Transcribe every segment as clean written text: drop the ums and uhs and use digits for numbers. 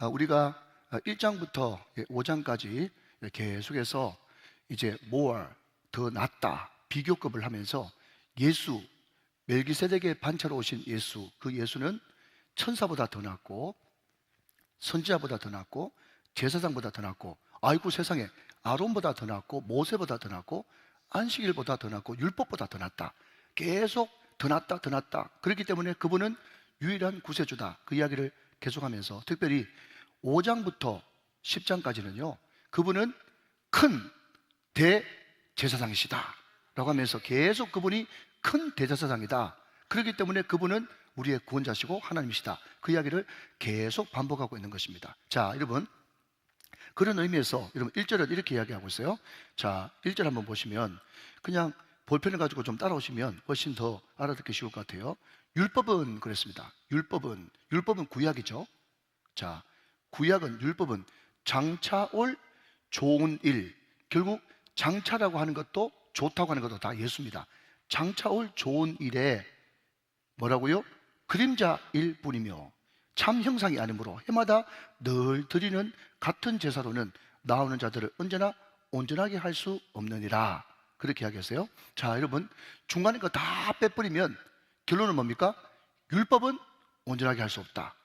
우리가 1장부터 5장까지 계속해서 이제 more, 더 낫다, 비교급을 하면서 예수, 멜기세덱의 반차로 오신 예수, 그 예수는 천사보다 더 낫고 선지자보다 더 낫고 제사장보다 더 낫고, 아이고 세상에, 아론보다 더 낫고 모세보다 더 낫고 안식일보다 더 낫고 율법보다 더 낫다. 계속 더 낫다 더 낫다. 그렇기 때문에 그분은 유일한 구세주다. 그 이야기를 계속하면서 특별히 5장부터 10장까지는요 그분은 큰 대제사장이시다 라고 하면서 계속 그분이 큰 대제사장이다. 그렇기 때문에 그분은 우리의 구원자시고 하나님이시다. 그 이야기를 계속 반복하고 있는 것입니다. 자, 여러분, 그런 의미에서 여러분 1절은 이렇게 이야기하고 있어요. 자, 1절 한번 보시면 그냥 볼펜을 가지고 좀 따라오시면 훨씬 더 알아듣기 쉬울 것 같아요. 율법은 그랬습니다. 율법은 구약이죠. 자, 구약은, 율법은 장차 올 좋은 일, 결국 장차라고 하는 것도 좋다고 하는 것도 다 예수입니다. 장차 올 좋은 일에 뭐라고요? 그림자일 뿐이며 참 형상이 아니므로 해마다 늘 드리는 같은 제사로는 나오는 자들을 언제나 온전하게 할 수 없느니라. 그렇게 이야기했어요. 자, 여러분, 중간에 거 다 빼버리면 결론은 뭡니까? 율법은 온전하게 할 수 없다.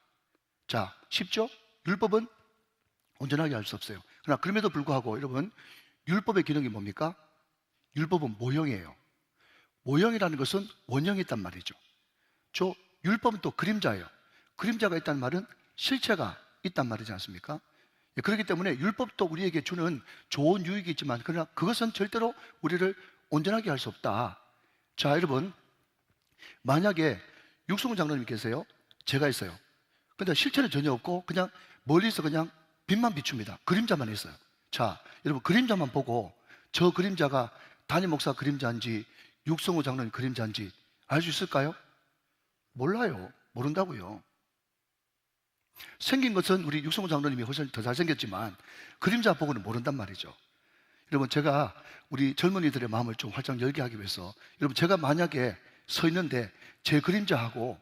자, 쉽죠? 율법은 온전하게 할 수 없어요. 그러나 그럼에도 불구하고 여러분, 율법의 기능이 뭡니까? 율법은 모형이에요. 모형이라는 것은 원형이 있단 말이죠. 저 율법은 또 그림자예요. 그림자가 있다는 말은 실체가 있단 말이지 않습니까? 그렇기 때문에 율법도 우리에게 주는 좋은 유익이 있지만 그러나 그것은 절대로 우리를 온전하게 할 수 없다. 자, 여러분, 만약에 육성훈 장로님 계세요. 제가 있어요. 근데 실체는 전혀 없고 그냥 멀리서 그냥 빛만 비춥니다. 그림자만 있어요. 자, 여러분, 그림자만 보고 저 그림자가 담임 목사 그림자인지 육성훈 장로님 그림자인지 알 수 있을까요? 몰라요. 모른다고요. 생긴 것은 우리 육성훈 장로님이 훨씬 더 잘생겼지만 그림자 보고는 모른단 말이죠. 여러분, 제가 우리 젊은이들의 마음을 좀 활짝 열게 하기 위해서, 여러분, 제가 만약에 서 있는데 제 그림자하고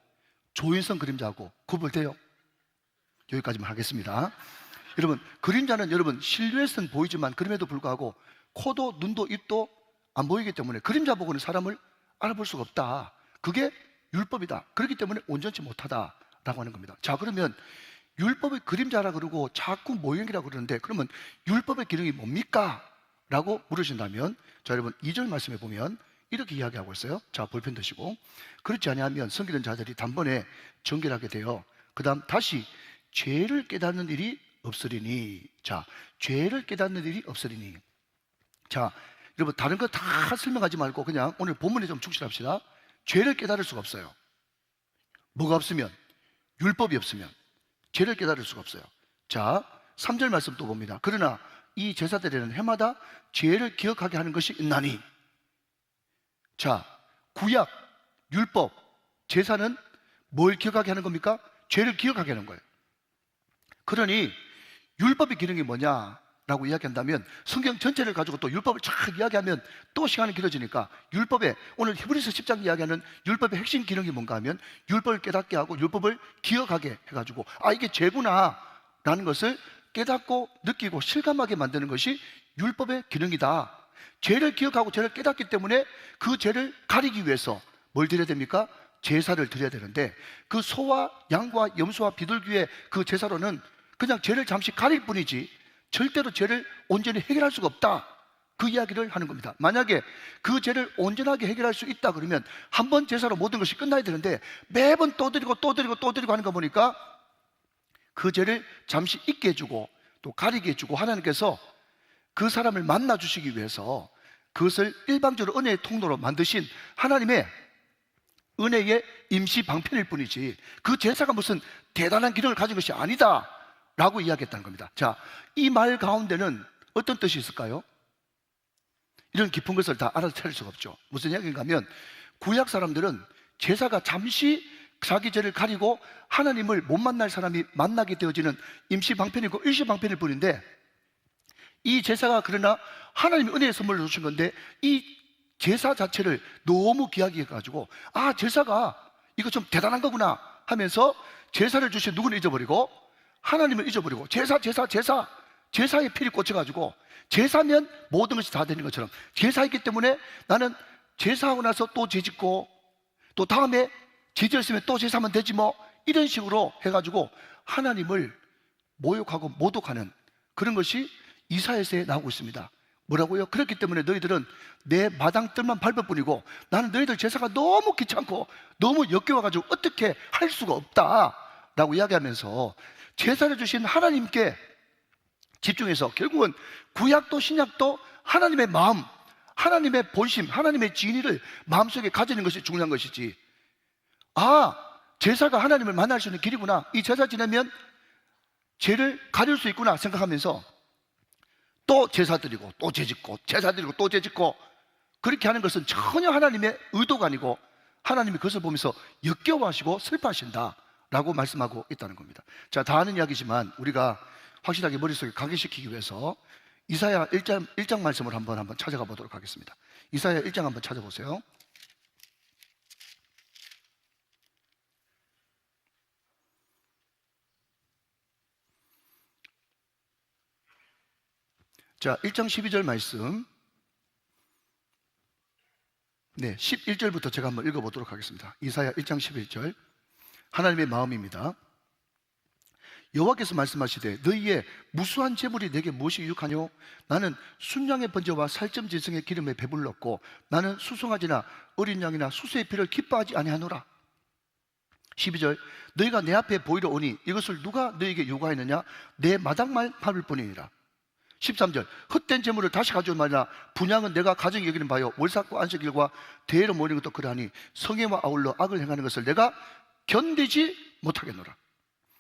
조인성 그림자하고 구분돼요? 여기까지만 하겠습니다. 여러분, 그림자는 여러분 실루엣은 보이지만 그럼에도 불구하고 코도 눈도 입도 안 보이기 때문에 그림자 보고는 사람을 알아볼 수가 없다. 그게 율법이다. 그렇기 때문에 온전치 못하다라고 하는 겁니다. 자, 그러면 율법의 그림자라 그러고 자꾸 모형이라 그러는데 그러면 율법의 기능이 뭡니까? 라고 물으신다면, 자, 여러분 2절 말씀에 보면 이렇게 이야기하고 있어요. 자, 볼펜 드시고, 그렇지 아니하면 섬기는 자들이 단번에 정결하게 되어 그 다음 다시 죄를 깨닫는 일이 없으리니. 자, 죄를 깨닫는 일이 없으리니. 자, 여러분, 다른 거 다 설명하지 말고 그냥 오늘 본문에 좀 충실합시다. 죄를 깨달을 수가 없어요. 뭐가 없으면? 율법이 없으면 죄를 깨달을 수가 없어요. 자, 3절 말씀 또 봅니다. 그러나 이 제사들에는 해마다 죄를 기억하게 하는 것이 있나니. 자, 구약, 율법, 제사는 뭘 기억하게 하는 겁니까? 죄를 기억하게 하는 거예요. 그러니 율법의 기능이 뭐냐라고 이야기한다면 성경 전체를 가지고 또 율법을 쫙 이야기하면 또 시간이 길어지니까 율법의, 오늘 히브리서 10장 이야기하는 율법의 핵심 기능이 뭔가 하면 율법을 깨닫게 하고 율법을 기억하게 해가지고 아, 이게 죄구나 라는 것을 깨닫고 느끼고 실감하게 만드는 것이 율법의 기능이다. 죄를 기억하고 죄를 깨닫기 때문에 그 죄를 가리기 위해서 뭘 드려야 됩니까? 제사를 드려야 되는데 그 소와 양과 염소와 비둘기의 그 제사로는 그냥 죄를 잠시 가릴 뿐이지 절대로 죄를 온전히 해결할 수가 없다. 그 이야기를 하는 겁니다. 만약에 그 죄를 온전하게 해결할 수 있다 그러면 한 번 제사로 모든 것이 끝나야 되는데 매번 또 드리고 또 드리고 또 드리고 하는 거 보니까 그 죄를 잠시 잊게 해주고 또 가리게 해주고 하나님께서 그 사람을 만나주시기 위해서 그것을 일방적으로 은혜의 통로로 만드신 하나님의 은혜의 임시 방편일 뿐이지 그 제사가 무슨 대단한 기능을 가진 것이 아니다 라고 이야기했다는 겁니다. 자, 이 말 가운데는 어떤 뜻이 있을까요? 이런 깊은 것을 다 알아차릴 수가 없죠. 무슨 이야기인가 하면 구약 사람들은 제사가 잠시 자기 죄를 가리고 하나님을 못 만날 사람이 만나게 되어지는 임시 방편이고 일시 방편일 뿐인데 이 제사가 그러나 하나님이 은혜의 선물로 주신 건데 이 제사 자체를 너무 귀하게 해가지고 아, 제사가 이거 좀 대단한 거구나 하면서 제사를 주신 누구는 잊어버리고 하나님을 잊어버리고 제사에 필이 꽂혀가지고 제사면 모든 것이 다 되는 것처럼, 제사이기 때문에 나는 제사하고 나서 또 죄짓고 또 다음에 죄졌으면 또 제사하면 되지 뭐, 이런 식으로 해가지고 하나님을 모욕하고 모독하는 그런 것이 이사야서에 나오고 있습니다. 뭐라고요? 그렇기 때문에 너희들은 내 마당뜰만 밟을 뿐이고 나는 너희들 제사가 너무 귀찮고 너무 역겨워가지고 어떻게 할 수가 없다 라고 이야기하면서 제사를 주신 하나님께 집중해서 결국은 구약도 신약도 하나님의 마음, 하나님의 본심, 하나님의 진리를 마음속에 가지는 것이 중요한 것이지, 제사가 하나님을 만날 수 있는 길이구나, 이 제사 지내면 죄를 가릴 수 있구나 생각하면서 또 제사 드리고 또 죄짓고 제사 드리고 또 죄짓고, 그렇게 하는 것은 전혀 하나님의 의도가 아니고 하나님이 그것을 보면서 역겨워하시고 슬퍼하신다 라고 말씀하고 있다는 겁니다. 자, 다 아는 이야기지만 우리가 확실하게 머릿속에 각인시키기 위해서 이사야 1장 말씀을 한번 찾아가 보도록 하겠습니다. 이사야 1장 한번 찾아보세요. 자, 1장 12절 말씀, 11절부터 제가 한번 읽어보도록 하겠습니다. 이사야 1장 11절, 하나님의 마음입니다. 여호와께서 말씀하시되 너희의 무수한 재물이 내게 무엇이 유익하뇨? 나는 순양의 번제와 살점지성의 기름에 배불렀고 나는 수송아지나 어린 양이나 수수의 피를 기뻐하지 아니하노라. 12절, 너희가 내 앞에 보이러 오니 이것을 누가 너희에게 요구하였느냐? 내 마당만 밟을 뿐이니라. 13절, 헛된 재물을 다시 가져올 말이나 분양은 내가 가정이 여기는 바요 월삭과 안식일과 대회로 모이는 것도 그러하니 성회와 아울러 악을 행하는 것을 내가 견디지 못하겠노라.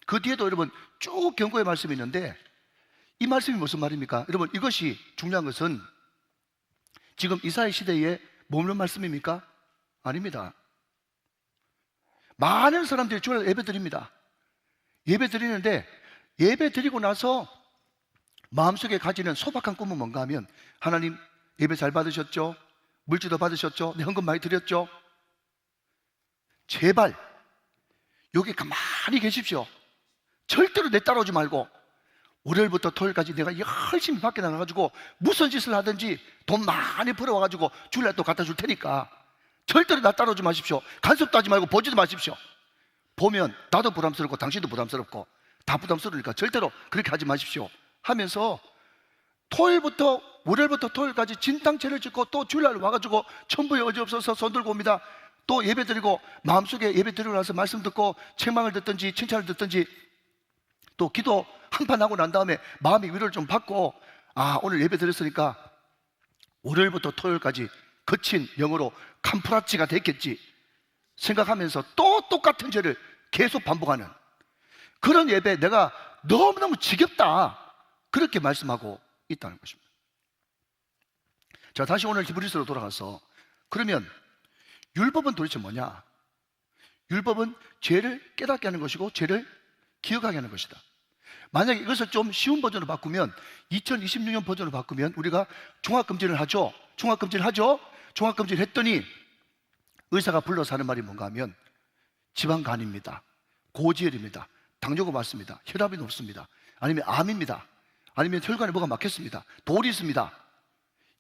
그 뒤에도 여러분 쭉 경고의 말씀이 있는데 이 말씀이 무슨 말입니까? 여러분, 이것이 중요한 것은 지금 이사야 시대에 머무는 말씀입니까? 아닙니다. 많은 사람들이 주일 예배 드립니다. 예배 드리는데 예배 드리고 나서 마음속에 가지는 소박한 꿈은 뭔가 하면, 하나님 예배 잘 받으셨죠? 물질도 받으셨죠? 내 헌금 많이 드렸죠? 제발 여기 가만히 계십시오. 절대로 내 따라오지 말고 월요일부터 토요일까지 내가 열심히 밖에 나가가지고 무슨 짓을 하든지 돈 많이 벌어와가지고 주일날 또 갖다 줄 테니까 절대로 나 따라오지 마십시오. 간섭도 하지 말고 보지도 마십시오. 보면 나도 부담스럽고 당신도 부담스럽고 다 부담스러우니까 절대로 그렇게 하지 마십시오 하면서 토요일부터 월요일부터 토요일까지 진탕체를 짓고 또 주일날 와가지고 천부에 어지없어서 손 들고 옵니다. 또 예배 드리고 마음속에 예배 드리고 나서 말씀 듣고 책망을 듣든지 칭찬을 듣든지 또 기도 한판 하고 난 다음에 마음의 위로를 좀 받고, 오늘 예배 드렸으니까 월요일부터 토요일까지 거친 영어로 캄프라치가 됐겠지 생각하면서 또 똑같은 죄를 계속 반복하는 그런 예배, 내가 너무너무 지겹다 그렇게 말씀하고 있다는 것입니다. 자, 다시 오늘 히브리서로 돌아가서, 그러면 율법은 도대체 뭐냐? 율법은 죄를 깨닫게 하는 것이고 죄를 기억하게 하는 것이다. 만약에 이것을 좀 쉬운 버전으로 바꾸면, 2026년 버전으로 바꾸면 우리가 종합검진을 하죠. 종합검진을 했더니 의사가 불러서 하는 말이 뭔가 하면 지방간입니다, 고지혈입니다, 당뇨가 많습니다, 혈압이 높습니다, 아니면 암입니다, 아니면 혈관에 뭐가 막혔습니다, 돌이 있습니다.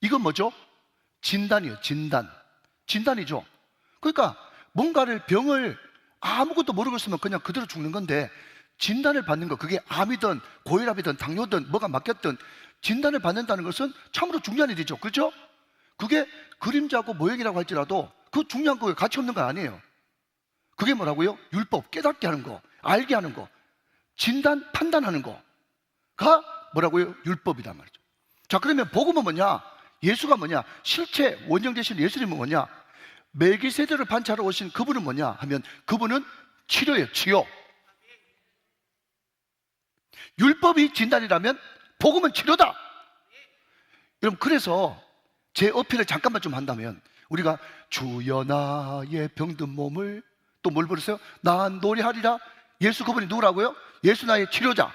이건 뭐죠? 진단이에요. 진단이죠. 그러니까 뭔가를 병을 아무것도 모르고 있으면 그냥 그대로 죽는 건데, 진단을 받는 거, 그게 암이든 고혈압이든 당뇨든 뭐가 막혔든 진단을 받는다는 것은 참으로 중요한 일이죠. 그렇죠? 그게 그림자고 모형이라고 할지라도 그 중요한 거에 가치 없는 거 아니에요. 그게 뭐라고요? 율법, 깨닫게 하는 거, 알게 하는 거, 진단, 판단하는 거가 뭐라고요? 율법이란 말이죠. 자, 그러면 복음은 뭐냐? 예수가 뭐냐? 실체 원형 되신 예수님은 뭐냐? 멜기세덱을 반차로 오신 그분은 뭐냐 하면, 그분은 치료예요. 치료. 율법이 진단이라면 복음은 치료다. 여러분, 그래서 제 어필을 잠깐만 좀 한다면, 우리가 주여 나의 병든 몸을, 또 뭘 부르세요? 난 노래하리라. 예수 그분이 누구라고요? 예수 나의 치료자.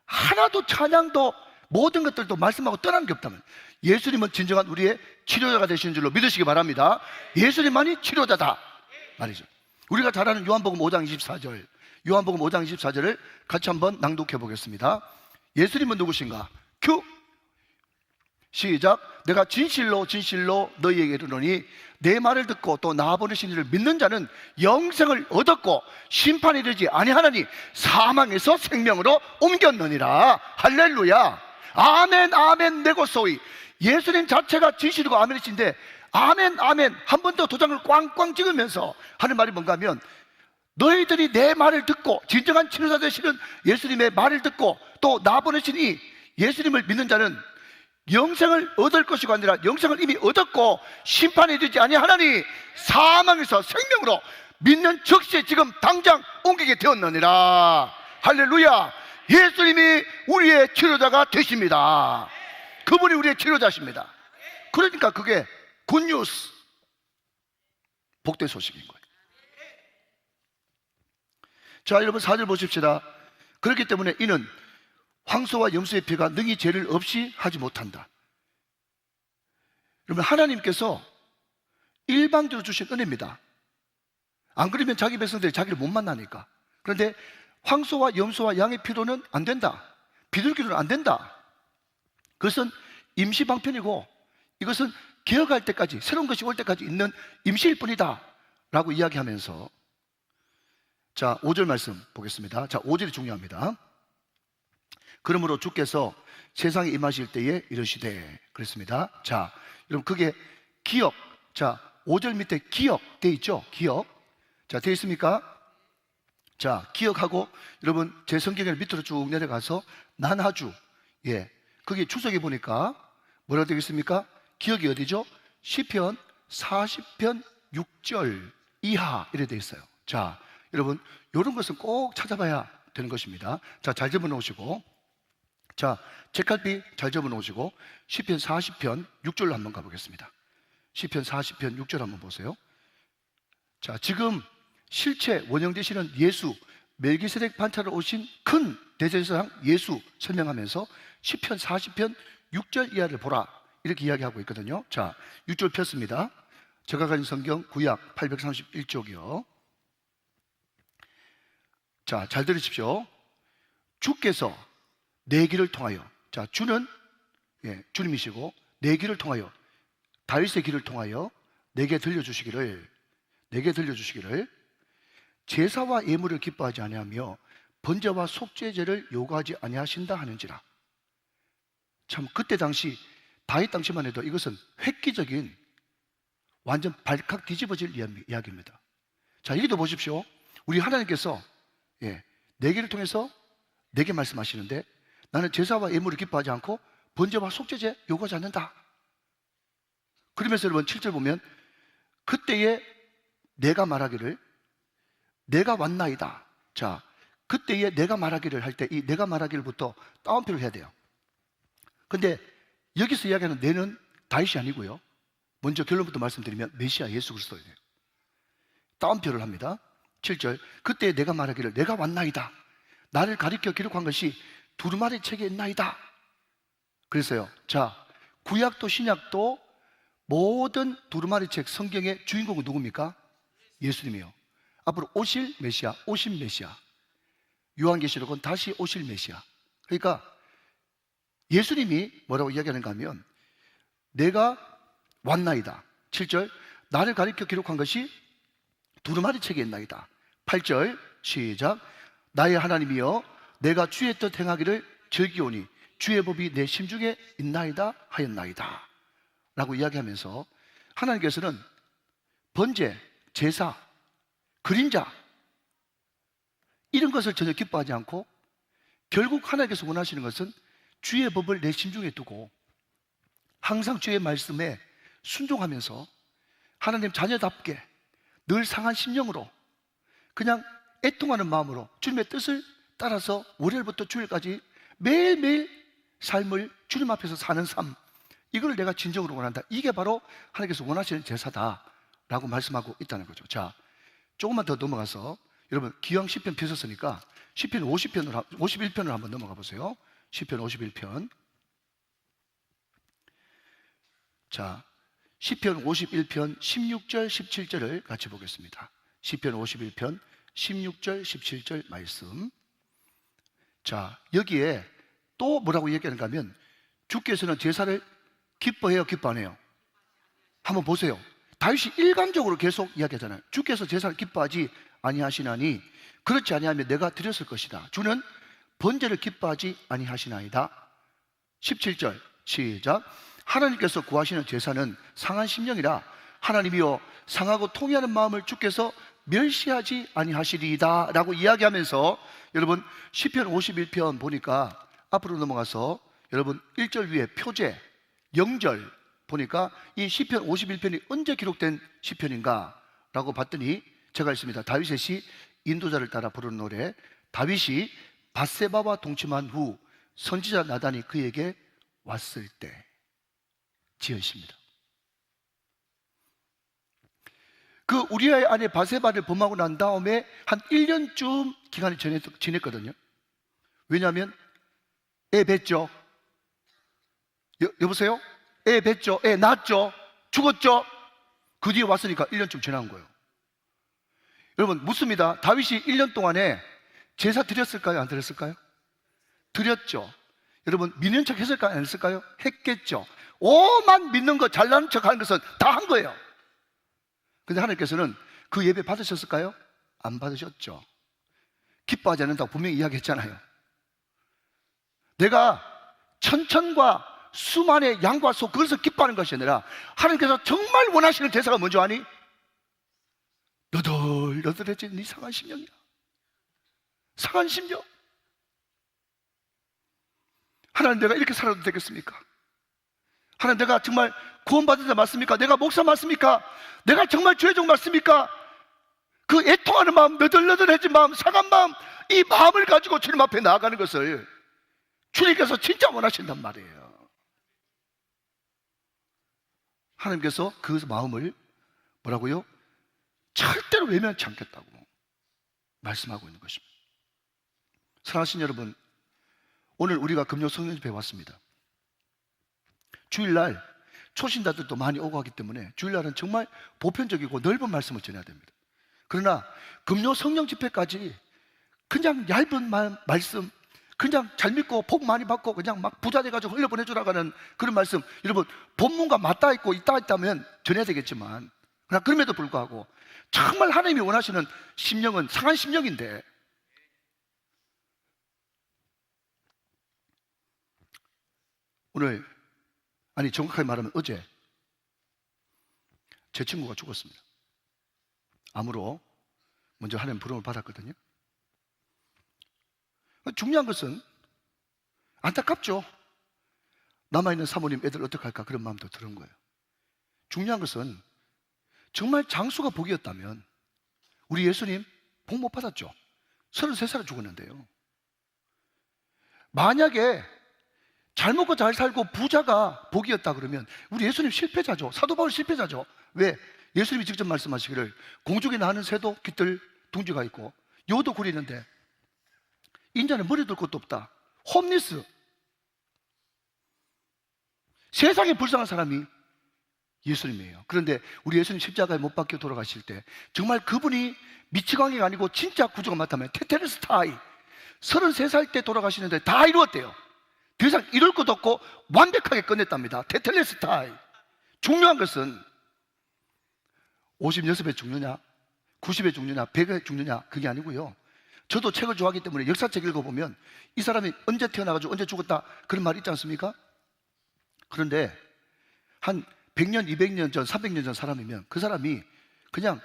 하나도 찬양도 모든 것들도 말씀하고 떠난 게 없다면, 예수님은 진정한 우리의 치료자가 되시는 줄로 믿으시기 바랍니다. 예수님만이 치료자다 말이죠. 우리가 잘 아는 요한복음 5장 24절, 요한복음 5장 24절을 같이 한번 낭독해 보겠습니다. 예수님은 누구신가? 큐! 시작. 내가 진실로 진실로 너희에게 이르노니 내 말을 듣고 또 나 보내신 이를 믿는 자는 영생을 얻었고 심판이 되지 아니하나니 사망에서 생명으로 옮겼느니라. 할렐루야. 아멘 아멘 네고소이. 예수님 자체가 진실이고 아멘이신데 아멘 아멘 한 번 더 도장을 꽝꽝 찍으면서 하는 말이 뭔가 하면, 너희들이 내 말을 듣고 진정한 치료자 되시는 예수님의 말을 듣고 또 나 보내시니 예수님을 믿는 자는 영생을 얻을 것이고 아니라 영생을 이미 얻었고 심판이 되지 아니하나니 사망에서 생명으로 믿는 즉시 지금 당장 옮기게 되었느니라. 할렐루야. 예수님이 우리의 치료자가 되십니다. 그분이 우리의 치료자십니다. 그러니까 그게 굿뉴스, 복된 소식인 거예요. 자, 여러분 4절 보십시다. 그렇기 때문에 이는 황소와 염소의 피가 능히 죄를 없이 하지 못한다. 여러분, 하나님께서 일방적으로 주신 은혜입니다. 안 그러면 자기 백성들이 자기를 못 만나니까. 그런데 황소와 염소와 양의 피로는 안 된다. 비둘기로는 안 된다. 그것은 임시방편이고 이것은 개혁할 때까지, 새로운 것이 올 때까지 있는 임시일 뿐이다 라고 이야기하면서, 자 5절 말씀 보겠습니다. 자 5절이 중요합니다. 그러므로 주께서 세상에 임하실 때에 이르시되, 그랬습니다. 자 여러분, 그게 기억. 자 5절 밑에 기억 돼 있죠. 기억. 자 돼 있습니까? 자 기억하고, 여러분 제 성경을 밑으로 쭉 내려가서 난하주, 예, 거기 주석에 보니까 뭐라고 되어 있습니까? 기억이 어디죠? 시편 40편 6절 이하 이래 되어 있어요. 자 여러분, 이런 것은 꼭 찾아봐야 되는 것입니다. 자 잘 적어 놓으시고, 자 책갈피 잘 적어 놓으시고 시편 40편 6절로 한번 가보겠습니다. 시편 40편 6절 한번 보세요. 자 지금 실체 원형 되시는 예수, 멜기세덱 반차로 오신 큰 대제사장 예수 설명하면서 시편 40편 6절 이하를 보라 이렇게 이야기하고 있거든요. 자 6절 폈습니다. 제가 가진 성경 구약 831쪽이요. 자 잘 들으십시오. 주께서 내 길을 통하여, 자 주는, 예, 주님이시고 내 길을 통하여, 다윗의 길을 통하여 내게 들려주시기를 제사와 예물을 기뻐하지 아니하며 번제와 속죄제를 요구하지 아니하신다 하는지라. 참 그때 당시 다윗 당시만 해도 이것은 획기적인, 완전 발칵 뒤집어질 이야기입니다. 자 여기도 보십시오. 우리 하나님께서, 예, 내게를 통해서 내게 말씀하시는데, 나는 제사와 예물을 기뻐하지 않고 번제와 속죄제 요구하지 않는다. 그러면서 여러분 7절 보면, 그때에 내가 말하기를 내가 왔나이다. 자 그때에 내가 말하기를 할 때 이 내가 말하기를부터 따옴표를 해야 돼요. 근데 여기서 이야기하는 내는 다윗이 아니고요, 먼저 결론부터 말씀드리면 메시아 예수 그리스도예요. 따옴표를 합니다. 7절, 그때 내가 말하기를 내가 왔나이다. 나를 가리켜 기록한 것이 두루마리 책에 있나이다. 그래서요, 자 구약도 신약도 모든 두루마리 책 성경의 주인공은 누굽니까? 예수님이요. 앞으로 오실 메시아, 오신 메시아. 요한계시록은 다시 오실 메시아. 그러니까 예수님이 뭐라고 이야기하는가 하면, 내가 왔나이다. 7절, 나를 가리켜 기록한 것이 두루마리 책에 있나이다. 8절 시작, 나의 하나님이여 내가 주의 뜻 행하기를 즐기오니 주의 법이 내 심중에 있나이다 하였나이다 라고 이야기하면서, 하나님께서는 번제, 제사, 그림자 이런 것을 전혀 기뻐하지 않고, 결국 하나님께서 원하시는 것은 주의 법을 내 심중에 두고 항상 주의 말씀에 순종하면서 하나님 자녀답게 늘 상한 심령으로 그냥 애통하는 마음으로 주님의 뜻을 따라서 월요일부터 주일까지 매일매일 삶을 주님 앞에서 사는 삶, 이걸 내가 진정으로 원한다. 이게 바로 하나님께서 원하시는 제사다 라고 말씀하고 있다는 거죠. 자 조금만 더 넘어가서, 여러분 기왕 시편 펴셨으니까 시편 51편으로 한번 넘어가 보세요. 시편 51편. 자 시편 51편 16절 17절을 같이 보겠습니다. 시편 51편 16절, 17절 말씀. 자, 여기에 또 뭐라고 얘기하는가 하면 주께서는 제사를 기뻐해요, 기뻐 안 해요? 한번 보세요. 다윗이 일관적으로 계속 이야기하잖아요. 주께서 제사를 기뻐하지 아니하시나니 그렇지 아니하면 내가 드렸을 것이다. 주는 번제를 기뻐하지 아니하시나이다. 17절 시작. 하나님께서 구하시는 제사는 상한 심령이라 하나님이여 상하고 통회하는 마음을 주께서 멸시하지 아니하시리이다 라고 이야기하면서, 여러분 시편 51편 보니까 앞으로 넘어가서 여러분 1절 위에 표제 0절 보니까 이 시편 51편이 언제 기록된 시편인가 라고 봤더니 제가 있습니다. 다윗의 시 인도자를 따라 부르는 노래. 다윗이 밧세바와 동침한 후 선지자 나단이 그에게 왔을 때 지은 시입니다. 그 우리아의 아내 밧세바를 범하고 난 다음에 한 1년쯤 기간이 지냈거든요. 왜냐하면 애 뵀죠. 여보세요? 애 뵀죠. 애 낳았죠. 죽었죠. 그 뒤에 왔으니까 1년쯤 지난 거예요. 여러분 묻습니다. 다윗이 1년 동안에 제사 드렸을까요? 안 드렸을까요? 드렸죠. 여러분 믿는 척 했을까요? 안 했을까요? 했겠죠. 오만 믿는 거 잘나는 척 하는 것은 다 한 거예요. 근데 하나님께서는 그 예배 받으셨을까요? 안 받으셨죠. 기뻐하지 않는다고 분명히 이야기했잖아요. 내가 천천과 수만의 양과 소, 그것을 기뻐하는 것이 아니라 하나님께서 정말 원하시는 제사가 뭔지 아니? 너덜너덜해진 네 상한 심령이야. 상한 심령. 하나님 내가 이렇게 살아도 되겠습니까? 하나님 내가 정말 구원받은 자 맞습니까? 내가 목사 맞습니까? 내가 정말 죄종 맞습니까? 그 애통하는 마음, 너덜너덜해진 마음, 상한 마음, 이 마음을 가지고 주님 앞에 나아가는 것을 주님께서 진짜 원하신단 말이에요. 하나님께서 그 마음을 뭐라고요? 절대로 외면치 않겠다고 말씀하고 있는 것입니다. 사랑하신 여러분, 오늘 우리가 금요 성령집에 왔습니다. 주일날 초신자들도 많이 오고 하기 때문에 주일날은 정말 보편적이고 넓은 말씀을 전해야 됩니다. 그러나 금요 성령 집회까지 그냥 얇은 말씀, 그냥 잘 믿고 복 많이 받고 그냥 막 부자 돼가지고 흘려보내주라가는 그런 말씀, 여러분 본문과 맞닿아 있고 있다면 전해야 되겠지만, 그러나 그럼에도 불구하고 정말 하나님이 원하시는 심령은 상한 심령인데, 오늘, 아니 정확하게 말하면 어제 제 친구가 죽었습니다. 암으로 먼저 하나님 부름을 받았거든요. 중요한 것은 안타깝죠. 남아있는 사모님 애들 어떡할까 그런 마음도 드는 거예요. 중요한 것은 정말 장수가 복이었다면 우리 예수님 복 못 받았죠. 33살에 죽었는데요. 만약에 잘 먹고 잘 살고 부자가 복이었다 그러면 우리 예수님 실패자죠. 사도 바울 실패자죠. 왜? 예수님이 직접 말씀하시기를 공중에 나는 새도 깃들 둥지가 있고 여도 구리는데 인자는 머리 둘 것도 없다. 홈리스. 세상에 불쌍한 사람이 예수님이에요. 그런데 우리 예수님 십자가에 못 박혀 돌아가실 때 정말 그분이 미치광이가 아니고 진짜 구주가 맞다면 테텔레스타이 33살 때 돌아가시는데 다 이루었대요. 더 이상 이룰 것도 없고 완벽하게 끝냈답니다. 테텔레스타이. 중요한 것은 56에 죽느냐 90에 죽느냐 100에 죽느냐 그게 아니고요. 저도 책을 좋아하기 때문에 역사책 읽어보면 이 사람이 언제 태어나가지고 언제 죽었다 그런 말 있지 않습니까? 그런데 한 100년, 200년 전, 300년 전 사람이면 그 사람이 그냥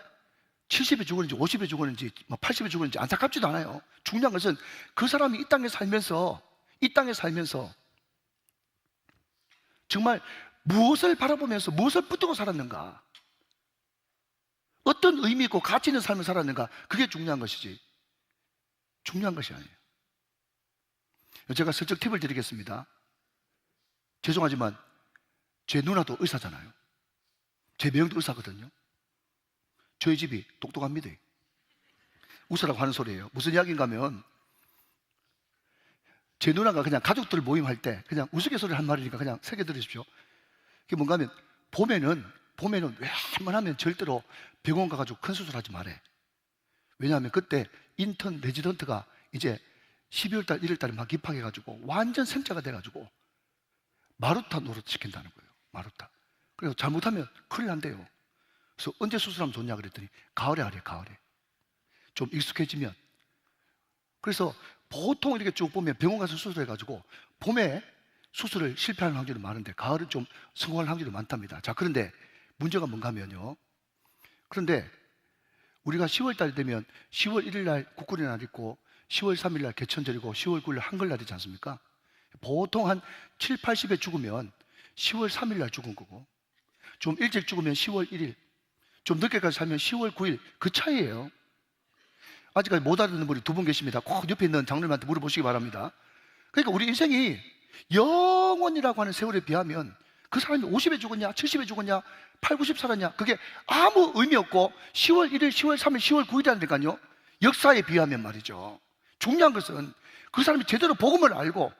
70에 죽었는지 50에 죽었는지 80에 죽었는지 안타깝지도 않아요. 중요한 것은 그 사람이 이 땅에 살면서 정말 무엇을 바라보면서 무엇을 붙들고 살았는가, 어떤 의미 있고 가치 있는 삶을 살았는가, 그게 중요한 것이지 중요한 것이 아니에요. 제가 슬쩍 팁을 드리겠습니다. 죄송하지만 제 누나도 의사잖아요. 제 매형도 의사거든요. 저희 집이 똑똑합니다. 웃으라고 하는 소리예요. 무슨 이야기인가 하면 제 누나가 그냥 가족들 모임할 때 그냥 우스갯소리를 한 말이니까 그냥 새겨 들으십시오. 그게 뭔가 하면 봄에는 웬만하면 절대로 병원 가가지고 큰 수술하지 말래. 왜냐하면 그때 인턴 레지던트가 이제 12월 달, 1월 달에 막 입학해가지고 완전 생자가 돼가지고 마루타 노릇 시킨다는 거예요. 마루타. 그래서 잘못하면 큰일 난대요. 그래서 언제 수술하면 좋냐 그랬더니 가을에 하래, 가을에. 좀 익숙해지면. 그래서 보통 이렇게 쭉 보면 병원 가서 수술해가지고 봄에 수술을 실패하는 확률이 많은데 가을은 좀 성공할 확률이 많답니다. 자, 그런데 문제가 뭔가 하면요. 그런데 우리가 10월 달이 되면 10월 1일 날 국군의 날 있고 10월 3일 날 개천절이고 10월 9일 날 한글날이지 않습니까? 보통 한 7, 80에 죽으면 10월 3일 날 죽은 거고 좀 일찍 죽으면 10월 1일, 좀 늦게까지 살면 10월 9일 그 차이예요. 아직까지 못 알아듣는 분이 2분 계십니다. 꼭 옆에 있는 장로님한테 물어보시기 바랍니다. 그러니까 우리 인생이 영원이라고 하는 세월에 비하면 그 사람이 50에 죽었냐 70에 죽었냐 8, 90 살았냐 그게 아무 의미 없고 10월 1일, 10월 3일, 10월 9일이라니까요 역사에 비하면 말이죠. 중요한 것은 그 사람이 제대로 복음을 알고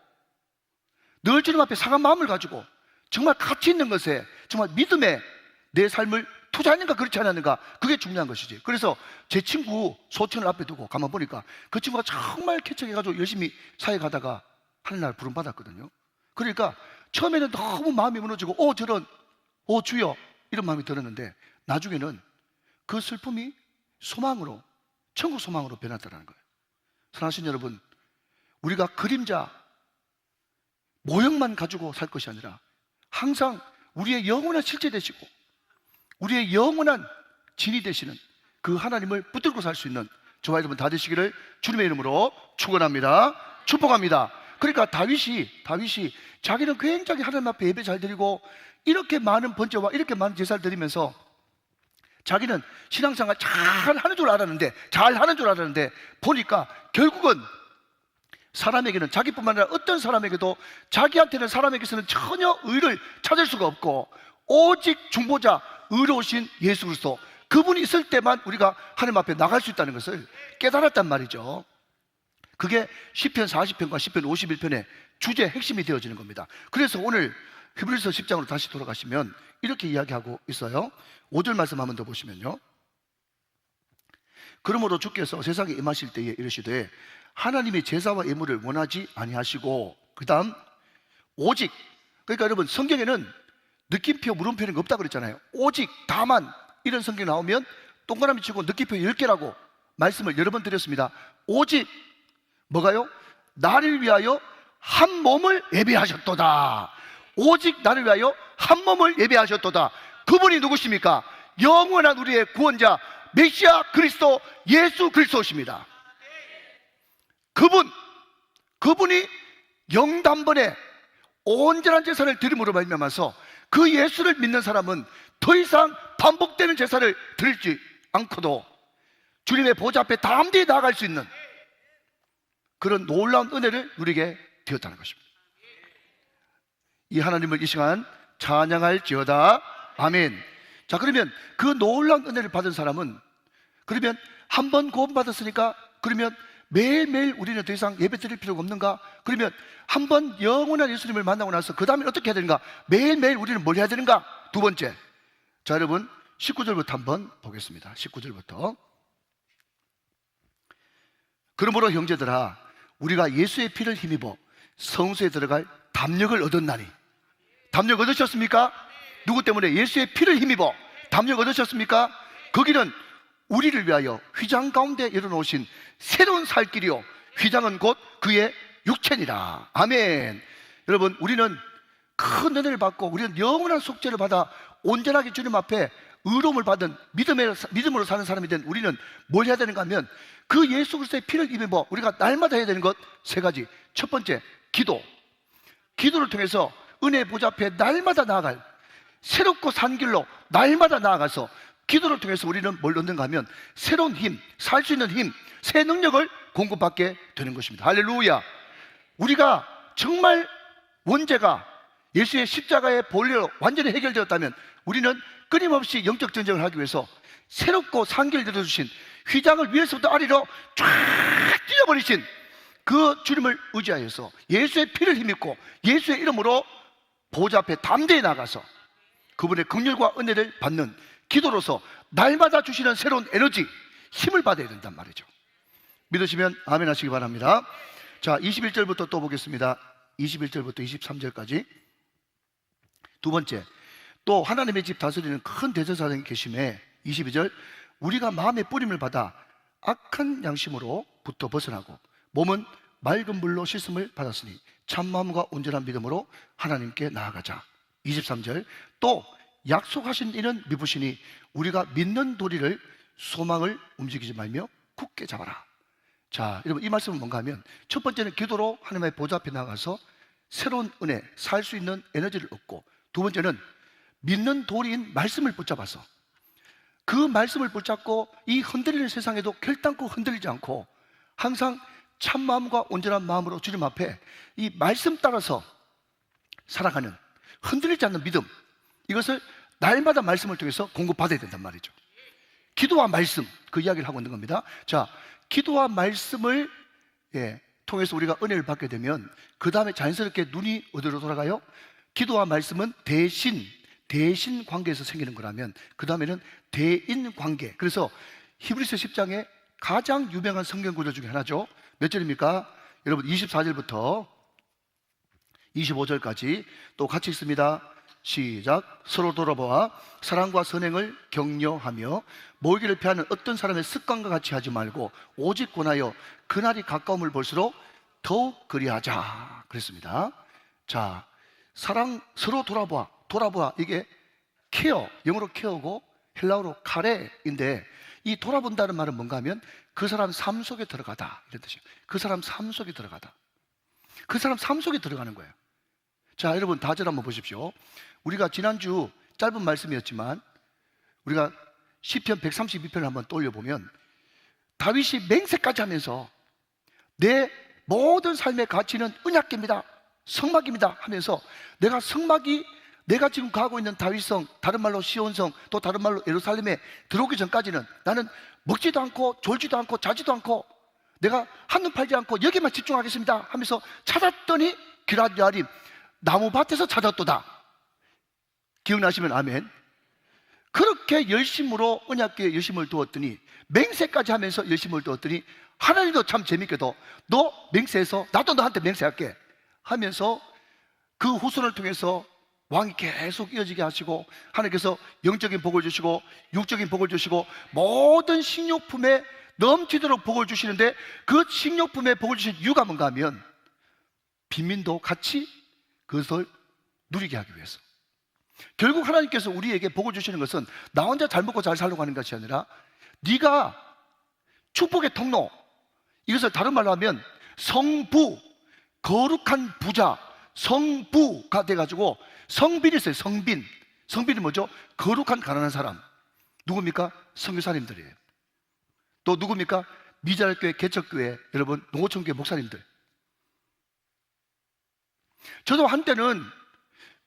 늘 주님 앞에 상한 마음을 가지고 정말 가치 있는 것에 정말 믿음에 내 삶을 투자했는가 그렇지 않았는가 그게 중요한 것이지. 그래서 제 친구 소천을 앞에 두고 가만 보니까 그 친구가 정말 개척해가지고 열심히 사회 가다가 하늘날 부름 받았거든요. 그러니까 처음에는 너무 마음이 무너지고 저런 주여 이런 마음이 들었는데 나중에는 그 슬픔이 소망으로 천국 소망으로 변했다는 거예요. 사랑하신 여러분, 우리가 그림자 모형만 가지고 살 것이 아니라 항상 우리의 영원한 실제 되시고 우리의 영원한 진이 되시는 그 하나님을 붙들고 살 수 있는 저와 여러분 다 되시기를 주님의 이름으로 축원합니다. 축복합니다. 그러니까 다윗이 자기는 굉장히 하나님 앞에 예배 잘 드리고 이렇게 많은 번제와 이렇게 많은 제사를 드리면서 자기는 신앙생활 잘 하는 줄 알았는데 보니까 결국은 사람에게는 자기뿐만 아니라 어떤 사람에게도 자기한테는 사람에게서는 전혀 의를 찾을 수가 없고 오직 중보자 의로우신 예수 그리스도 그분이 있을 때만 우리가 하나님 앞에 나갈 수 있다는 것을 깨달았단 말이죠. 그게 시편 40편과 시편 51편의 주제 핵심이 되어지는 겁니다. 그래서 오늘 히브리서 10장으로 다시 돌아가시면 이렇게 이야기하고 있어요. 5절 말씀 한번 더 보시면요. 그러므로 주께서 세상에 임하실 때에 이르시되 하나님의 제사와 예물을 원하지 아니하시고 그 다음 오직, 그러니까 여러분 성경에는 느낌표 물음표는 없다 그랬잖아요. 오직 다만 이런 성경 나오면 동그라미 치고 느낌표 10개라고 말씀을 여러 번 드렸습니다. 오직 뭐가요? 나를 위하여 한 몸을 예배하셨도다. 오직 나를 위하여 한 몸을 예배하셨도다. 그분이 누구십니까? 영원한 우리의 구원자 메시아 그리스도 예수 그리스도십니다. 그분이 영단번에 온전한 제사를 드림으로 말미암아서 그 예수를 믿는 사람은 더 이상 반복되는 제사를 드리지 않고도 주님의 보좌 앞에 담대히 나아갈 수 있는 그런 놀라운 은혜를 누리게 되었다는 것입니다. 이 하나님을 이 시간 찬양할지어다. 아멘. 자, 그러면 그 놀라운 은혜를 받은 사람은 그러면 한 번 구원받았으니까 그러면 매일매일 우리는 더 이상 예배 드릴 필요가 없는가? 그러면 한 번 영원한 예수님을 만나고 나서 그 다음에 어떻게 해야 되는가? 매일매일 우리는 뭘 해야 되는가? 두 번째, 자 여러분 19절부터 한번 보겠습니다. 19절부터 그러므로 형제들아 우리가 예수의 피를 힘입어 성소에 들어갈 담력을 얻었나니. 담력 얻으셨습니까? 누구 때문에? 예수의 피를 힘입어 담력 얻으셨습니까? 거기는 우리를 위하여 휘장 가운데 열어놓으신 새로운 살 길이요 휘장은 곧 그의 육체니라. 아멘. 여러분 우리는 큰 은혜를 받고 우리는 영원한 속죄를 받아 온전하게 주님 앞에 의로움을 받은 믿음으로 사는 사람이 된 우리는 뭘 해야 되는가 하면 그 예수 그리스도의 피를 입어 우리가 날마다 해야 되는 것 세 가지. 첫 번째, 기도를 통해서 은혜의 보좌 앞에 날마다 나아갈 새롭고 산 길로 날마다 나아가서 기도를 통해서 우리는 뭘 얻는가 하면 새로운 힘, 살 수 있는 힘, 새 능력을 공급받게 되는 것입니다. 할렐루야. 우리가 정말 원죄가 예수의 십자가의 본래로 완전히 해결되었다면 우리는 끊임없이 영적 전쟁을 하기 위해서 새롭고 산길을 들어주신 휘장을 위에서부터 아래로 쫙 뛰어버리신 그 주님을 의지하여서 예수의 피를 힘입고 예수의 이름으로 보좌 앞에 담대히 나가서 그분의 긍휼과 은혜를 받는 기도로서 날마다 주시는 새로운 에너지, 힘을 받아야 된단 말이죠. 믿으시면 아멘 하시기 바랍니다. 자, 21절부터 또 보겠습니다. 21절부터 23절까지. 두 번째, 또 하나님의 집 다스리는 큰 대제사장이 계심에 22절, 우리가 마음의 뿌림을 받아 악한 양심으로부터 벗어나고 몸은 맑은 물로 씻음을 받았으니 참마음과 온전한 믿음으로 하나님께 나아가자. 23절, 또 약속하신 이는 미부시니 우리가 믿는 도리를 소망을 움직이지 말며 굳게 잡아라. 자, 여러분, 이 말씀은 뭔가 하면 첫 번째는 기도로 하나님의 보좌 앞에 나가서 새로운 은혜, 살 수 있는 에너지를 얻고, 두 번째는 믿는 도리인 말씀을 붙잡아서 그 말씀을 붙잡고 이 흔들리는 세상에도 결단코 흔들리지 않고 항상 참마음과 온전한 마음으로 주님 앞에 이 말씀 따라서 살아가는, 흔들리지 않는 믿음, 이것을 날마다 말씀을 통해서 공급받아야 된단 말이죠. 기도와 말씀, 그 이야기를 하고 있는 겁니다. 자, 기도와 말씀을 통해서 우리가 은혜를 받게 되면 그 다음에 자연스럽게 눈이 어디로 돌아가요? 기도와 말씀은 대신 관계에서 생기는 거라면 그 다음에는 대인 관계. 그래서 히브리서 10장에 가장 유명한 성경 구절 중에 하나죠. 몇 절입니까? 여러분, 24절부터 25절까지 또 같이 있습니다. 시작. 서로 돌아보아 사랑과 선행을 격려하며 모이기를 피하는 어떤 사람의 습관과 같이 하지 말고 오직 권하여 그날이 가까움을 볼수록 더욱 그리하자 그랬습니다. 자, 사랑, 서로 돌아보아, 이게 케어, 영어로 케어고 헬라어로 카레인데, 이 돌아본다는 말은 뭔가 하면 그 사람 삶 속에 들어가다, 이런 뜻이에요. 그 사람 삶 속에 들어가다, 그 사람 삶 속에 들어가는 거예요. 자, 여러분, 다들 한번 보십시오. 우리가 지난주 짧은 말씀이었지만 우리가 시편 132편을 한번 떠올려보면 다윗이 맹세까지 하면서 내 모든 삶의 가치는 언약궤입니다, 성막입니다 하면서 내가 지금 가고 있는 다윗성, 다른 말로 시온성, 또 다른 말로 예루살렘에 들어오기 전까지는 나는 먹지도 않고 졸지도 않고 자지도 않고 내가 한눈 팔지 않고 여기만 집중하겠습니다 하면서 찾았더니 기럇 여아림 나무밭에서 찾았도다. 기억나시면 아멘. 그렇게 열심으로 언약궤에 열심을 두었더니, 맹세까지 하면서 열심을 두었더니 하나님도 참 재밌게도 너 맹세해서 나도 너한테 맹세할게 하면서 그 후손을 통해서 왕이 계속 이어지게 하시고, 하나님께서 영적인 복을 주시고 육적인 복을 주시고 모든 식료품에 넘치도록 복을 주시는데, 그 식료품에 복을 주신 이유가 뭔가 하면 빈민도 같이 그것을 누리게 하기 위해서. 결국 하나님께서 우리에게 복을 주시는 것은 나 혼자 잘 먹고 잘 살려고 하는 것이 아니라 네가 축복의 통로, 이것을 다른 말로 하면 성부, 거룩한 부자, 성부가 돼가지고 성빈이 있어요. 성빈이 뭐죠? 거룩한 가난한 사람. 누굽니까? 선교사님들이에요. 또 누굽니까? 미자랄교회, 개척교회, 여러분 농어촌교회 목사님들. 저도 한때는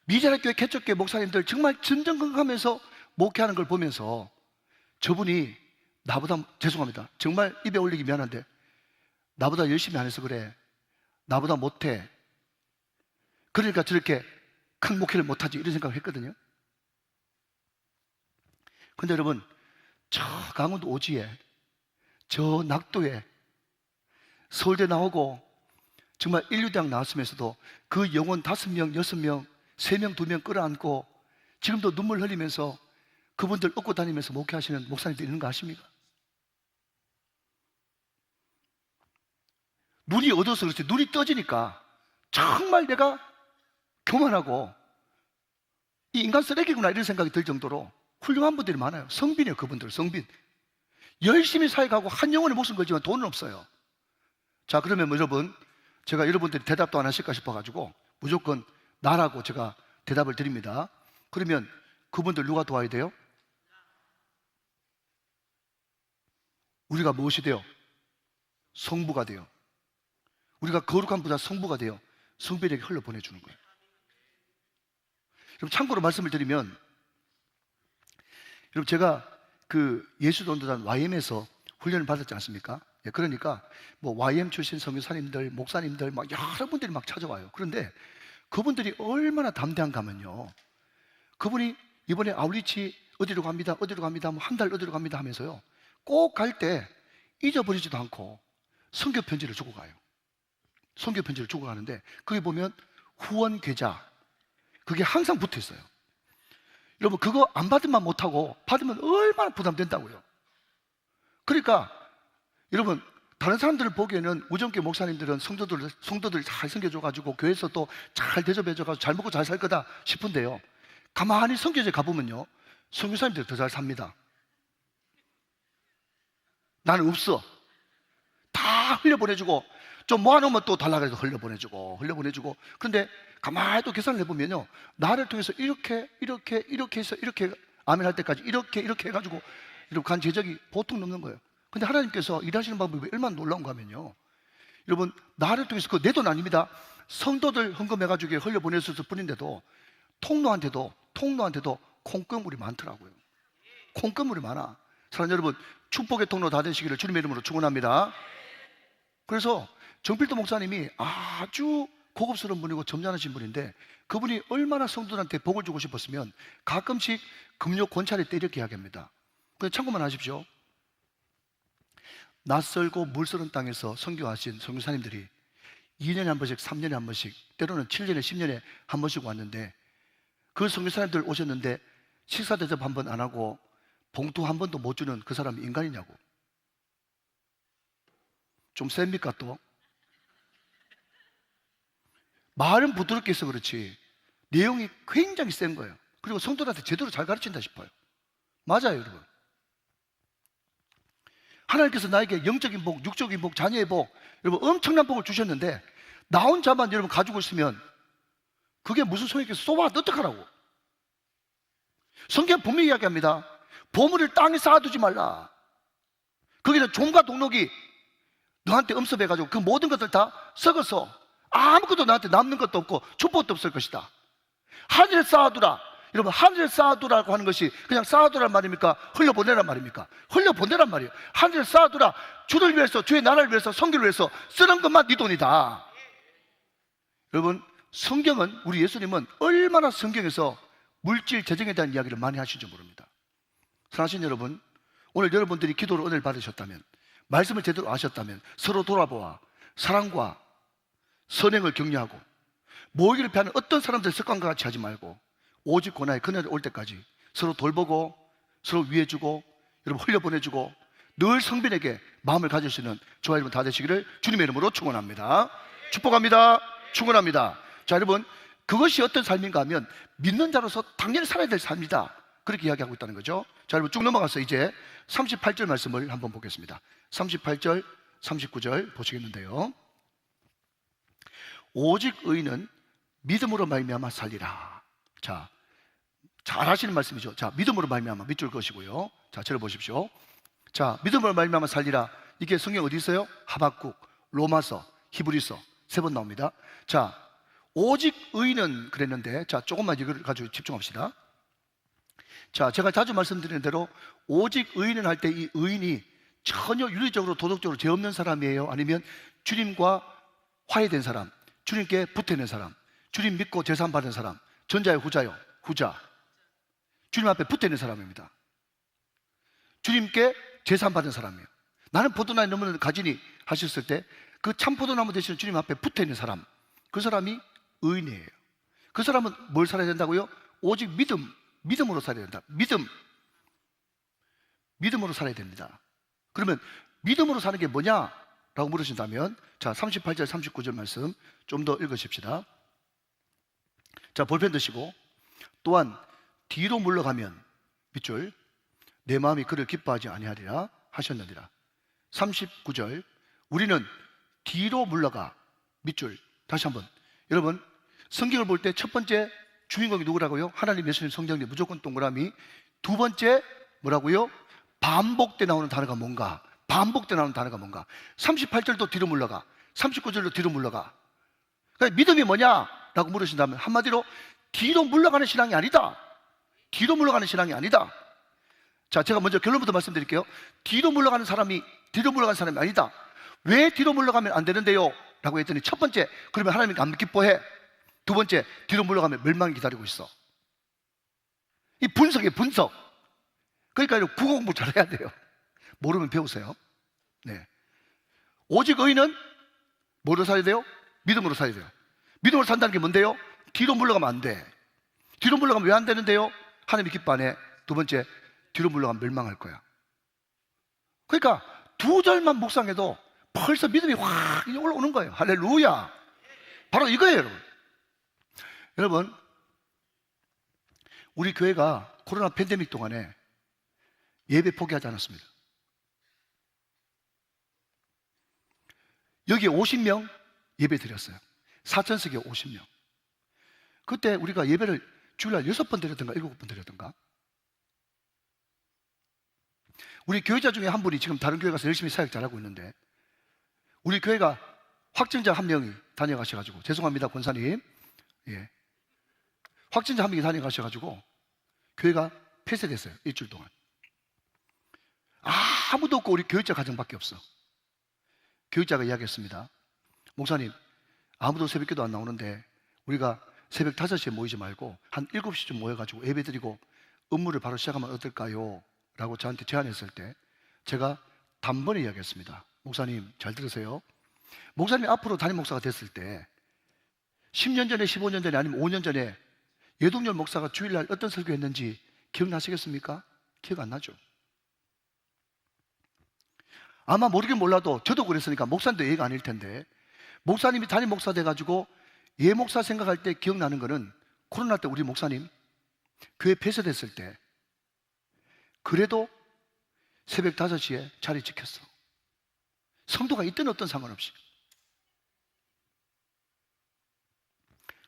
미자랄교회, 개척교회 목사님들 정말 전전긍긍하면서 목회하는 걸 보면서 저분이 나보다, 죄송합니다, 정말 입에 올리기 미안한데 나보다 열심히 안 해서 그래, 나보다 못해, 그러니까 저렇게 큰 목회를 못하지, 이런 생각을 했거든요. 근데 여러분, 저 강원도 오지에, 저 낙도에 서울대 나오고 정말 인류대학 나왔으면서도 그 영혼 5명, 6명, 3명, 2명 끌어안고 지금도 눈물 흘리면서 그분들 업고 다니면서 목회하시는 목사님들 있는 거 아십니까? 눈이 어두워서 그렇지, 눈이 떠지니까 정말 내가 교만하고 이 인간 쓰레기구나 이런 생각이 들 정도로 훌륭한 분들이 많아요. 성빈이에요. 그분들 성빈. 열심히 사역하고 한 영혼의 목숨 걸지만 돈은 없어요. 자, 그러면 뭐 여러분, 제가 여러분들이 대답도 안 하실까 싶어가지고 무조건 나라고 제가 대답을 드립니다. 그러면 그분들 누가 도와야 돼요? 우리가 무엇이 돼요? 성부가 돼요. 우리가 거룩한 부자 성부가 돼요. 성빈에게 흘러보내주는 거예요. 여러분, 참고로 말씀을 드리면, 여러분, 제가 그 예수전도단 YM에서 훈련을 받았지 않습니까? 예, 그러니까 뭐 YM 출신 선교사님들, 목사님들 막 여러 분들이 막 찾아와요. 그런데 그분들이 얼마나 담대한가 하면요, 그분이 이번에 아울리치 어디로 갑니다, 뭐 한 달 어디로 갑니다 하면서요, 꼭 갈 때 잊어버리지도 않고 선교 편지를 주고 가요. 선교 편지를 주고 가는데 거기 보면 후원 계좌, 그게 항상 붙어 있어요. 여러분, 그거 안 받으면 못하고 받으면 얼마나 부담된다고요. 그러니까 여러분, 다른 사람들을 보기에는 우정교회 목사님들은 성도들 잘 섬겨줘가지고 교회에서 또 잘 대접해줘가지고 잘 먹고 잘 살 거다 싶은데요, 가만히 선교제 가보면요, 선교사님들이 더 잘 삽니다. 나는 없어. 다 흘려보내주고, 좀 모아놓으면 또 달라고 해서 흘려보내주고. 그런데 가만히 또 계산을 해보면요, 나를 통해서 이렇게 해서 이렇게 아멘 할 때까지 이렇게 해가지고 이렇게 간 제적이 보통 넘는 거예요. 근데 하나님께서 일하시는 방법이 얼마나 놀라운가 하면요, 여러분, 나를 통해서, 그 내 돈 아닙니다. 성도들 헌금해가지고 흘려보냈을 뿐인데도 통로한테도 콩고물이 많더라고요. 콩고물이 많아. 사랑하는 여러분, 축복의 통로 다 되시기를 주님의 이름으로 축원합니다. 그래서 정필도 목사님이 아주 고급스러운 분이고 점잖으신 분인데, 그분이 얼마나 성도들한테 복을 주고 싶었으면 가끔씩 금요 권찰회 때 이렇게 이야기합니다. 그냥 참고만 하십시오. 낯설고 물서른 땅에서 선교하신 선교사님들이 2년에 한 번씩, 3년에 한 번씩, 때로는 7년에 10년에 한 번씩 왔는데, 그 선교사님들 오셨는데 식사 대접 한 번 안 하고 봉투 한 번도 못 주는 그 사람이 인간이냐고. 좀 셉니까? 또 말은 부드럽게 해서 그렇지 내용이 굉장히 센 거예요. 그리고 성도들한테 제대로 잘 가르친다 싶어요. 맞아요, 여러분. 하나님께서 나에게 영적인 복, 육적인 복, 자녀의 복, 여러분 엄청난 복을 주셨는데 나 혼자만 여러분 가지고 있으면 그게 무슨 소용이겠어? 쏘아 어떡하라고. 성경 분명히 이야기합니다. 보물을 땅에 쌓아두지 말라. 거기는 종과 동록이 너한테 엄습해가지고 그 모든 것들 다 썩어서 아무것도 너한테 남는 것도 없고 축복도 없을 것이다. 하늘에 쌓아두라. 여러분, 하늘에 쌓아두라고 하는 것이 그냥 쌓아두란 말입니까? 흘려보내란 말입니까? 흘려보내란 말이에요. 하늘에 쌓아두라. 주를 위해서, 주의 나라를 위해서, 성교를 위해서 쓰는 것만 네 돈이다. 여러분, 성경은, 우리 예수님은 얼마나 성경에서 물질 재정에 대한 이야기를 많이 하신지 모릅니다. 사랑하신 여러분, 오늘 여러분들이 기도로 은혜를 받으셨다면, 말씀을 제대로 아셨다면 서로 돌아보아 사랑과 선행을 격려하고 모이기를 피하는 어떤 사람들 습관과 같이 하지 말고 오직 고난의 그날이 올 때까지 서로 돌보고 서로 위해주고 여러분 흘려보내주고 늘 성빈에게 마음을 가질 수 있는 저와 여러분 다 되시기를 주님의 이름으로 축원합니다. 축복합니다. 축원합니다. 자, 여러분, 그것이 어떤 삶인가 하면 믿는 자로서 당연히 살아야 될 삶이다, 그렇게 이야기하고 있다는 거죠. 자, 여러분 쭉 넘어가서 이제 38절 말씀을 한번 보겠습니다. 38절, 39절 보시겠는데요. 오직 의인은 믿음으로 말미암아 살리라. 자, 잘 하시는 말씀이죠. 자, 믿음으로 말미암아, 밑줄 것이고요. 자, 저를 보십시오. 자, 믿음으로 말미암아 살리라. 이게 성경 어디 있어요? 하박국, 로마서, 히브리서 세 번 나옵니다. 자, 오직 의인은 그랬는데, 자, 조금만 이걸 가지고 집중합시다. 자, 제가 자주 말씀드리는 대로 오직 의인은 할 때 이 의인이 전혀 윤리적으로 도덕적으로 죄 없는 사람이에요? 아니면 주님과 화해된 사람, 주님께 붙어있는 사람, 주님 믿고 제산 받은 사람, 전자요 후자요? 후자. 주님 앞에 붙어있는 사람입니다. 주님께 제산 받은 사람이에요. 나는 포도나무 너무 가지니 하셨을 때 그 참 포도나무 되시는 주님 앞에 붙어있는 사람, 그 사람이 의인이에요. 그 사람은 뭘 살아야 된다고요? 오직 믿음으로 살아야 된다. 믿음으로 살아야 됩니다. 그러면 믿음으로 사는 게 뭐냐? 라고 물으신다면, 자, 38절 39절 말씀 좀 더 읽으십시다. 자, 볼펜 드시고, 또한 뒤로 물러가면 밑줄 내 마음이 그를 기뻐하지 아니하리라 하셨느니라. 39절 우리는 뒤로 물러가 밑줄. 다시 한번, 여러분 성경을 볼 때 첫 번째 주인공이 누구라고요? 하나님, 예수님, 성경님 무조건 동그라미. 두 번째 뭐라고요? 반복돼 나오는 단어가 뭔가? 반복돼 나오는 단어가 뭔가? 38절도 뒤로 물러가, 39절도 뒤로 물러가. 그러니까 믿음이 뭐냐? 라고 물으신다면 한마디로 뒤로 물러가는 신앙이 아니다. 뒤로 물러가는 신앙이 아니다. 자, 제가 먼저 결론부터 말씀드릴게요. 뒤로 물러가는 사람이 아니다. 왜 뒤로 물러가면 안 되는데요? 라고 했더니 첫 번째, 그러면 하나님이 안 기뻐해. 두 번째, 뒤로 물러가면 멸망이 기다리고 있어. 이 분석이에요, 분석. 그러니까 국어 공부 잘해야 돼요. 모르면 배우세요. 네. 오직 의인은 뭐로 살아야 돼요? 믿음으로 살아야 돼요. 믿음으로 산다는 게 뭔데요? 뒤로 물러가면 안 돼. 뒤로 물러가면 왜 안 되는데요? 하나님이 기뻐하네. 두 번째, 뒤로 물러가면 멸망할 거야. 그러니까 두 절만 묵상해도 벌써 믿음이 확 올라오는 거예요. 할렐루야. 바로 이거예요, 여러분. 여러분, 우리 교회가 코로나 팬데믹 동안에 예배 포기하지 않았습니다. 여기에 50명 예배 드렸어요. 4천석에 50명. 그때 우리가 예배를 주일날 6번 드렸던가 7번 드렸던가. 우리 교회자 중에 한 분이 지금 다른 교회 가서 열심히 사역 잘하고 있는데, 우리 교회가 확진자 한 명이 다녀가셔가지고, 죄송합니다 권사님, 예, 확진자 한 명이 다녀가셔가지고 교회가 폐쇄됐어요. 일주일 동안. 아무도 없고 우리 교회자 가정밖에 없어. 교회자가 이야기했습니다. 목사님, 아무도 새벽기도 안 나오는데 우리가 새벽 5시에 모이지 말고 한 7시쯤 모여가지고 예배드리고 업무를 바로 시작하면 어떨까요? 라고 저한테 제안했을 때 제가 단번에 이야기했습니다. 목사님 잘 들으세요. 목사님이 앞으로 담임 목사가 됐을 때 10년 전에 15년 전에 아니면 5년 전에 예동열 목사가 주일날 어떤 설교했는지 기억나시겠습니까? 기억 안 나죠? 아마 모르긴 몰라도 저도 그랬으니까 목사님도 예가 아닐 텐데, 목사님이 담임 목사 돼가지고 예 목사 생각할 때 기억나는 거는 코로나 때 우리 목사님 교회 폐쇄됐을 때 그래도 새벽 5시에 자리 지켰어. 성도가 있든 어떤 상관없이.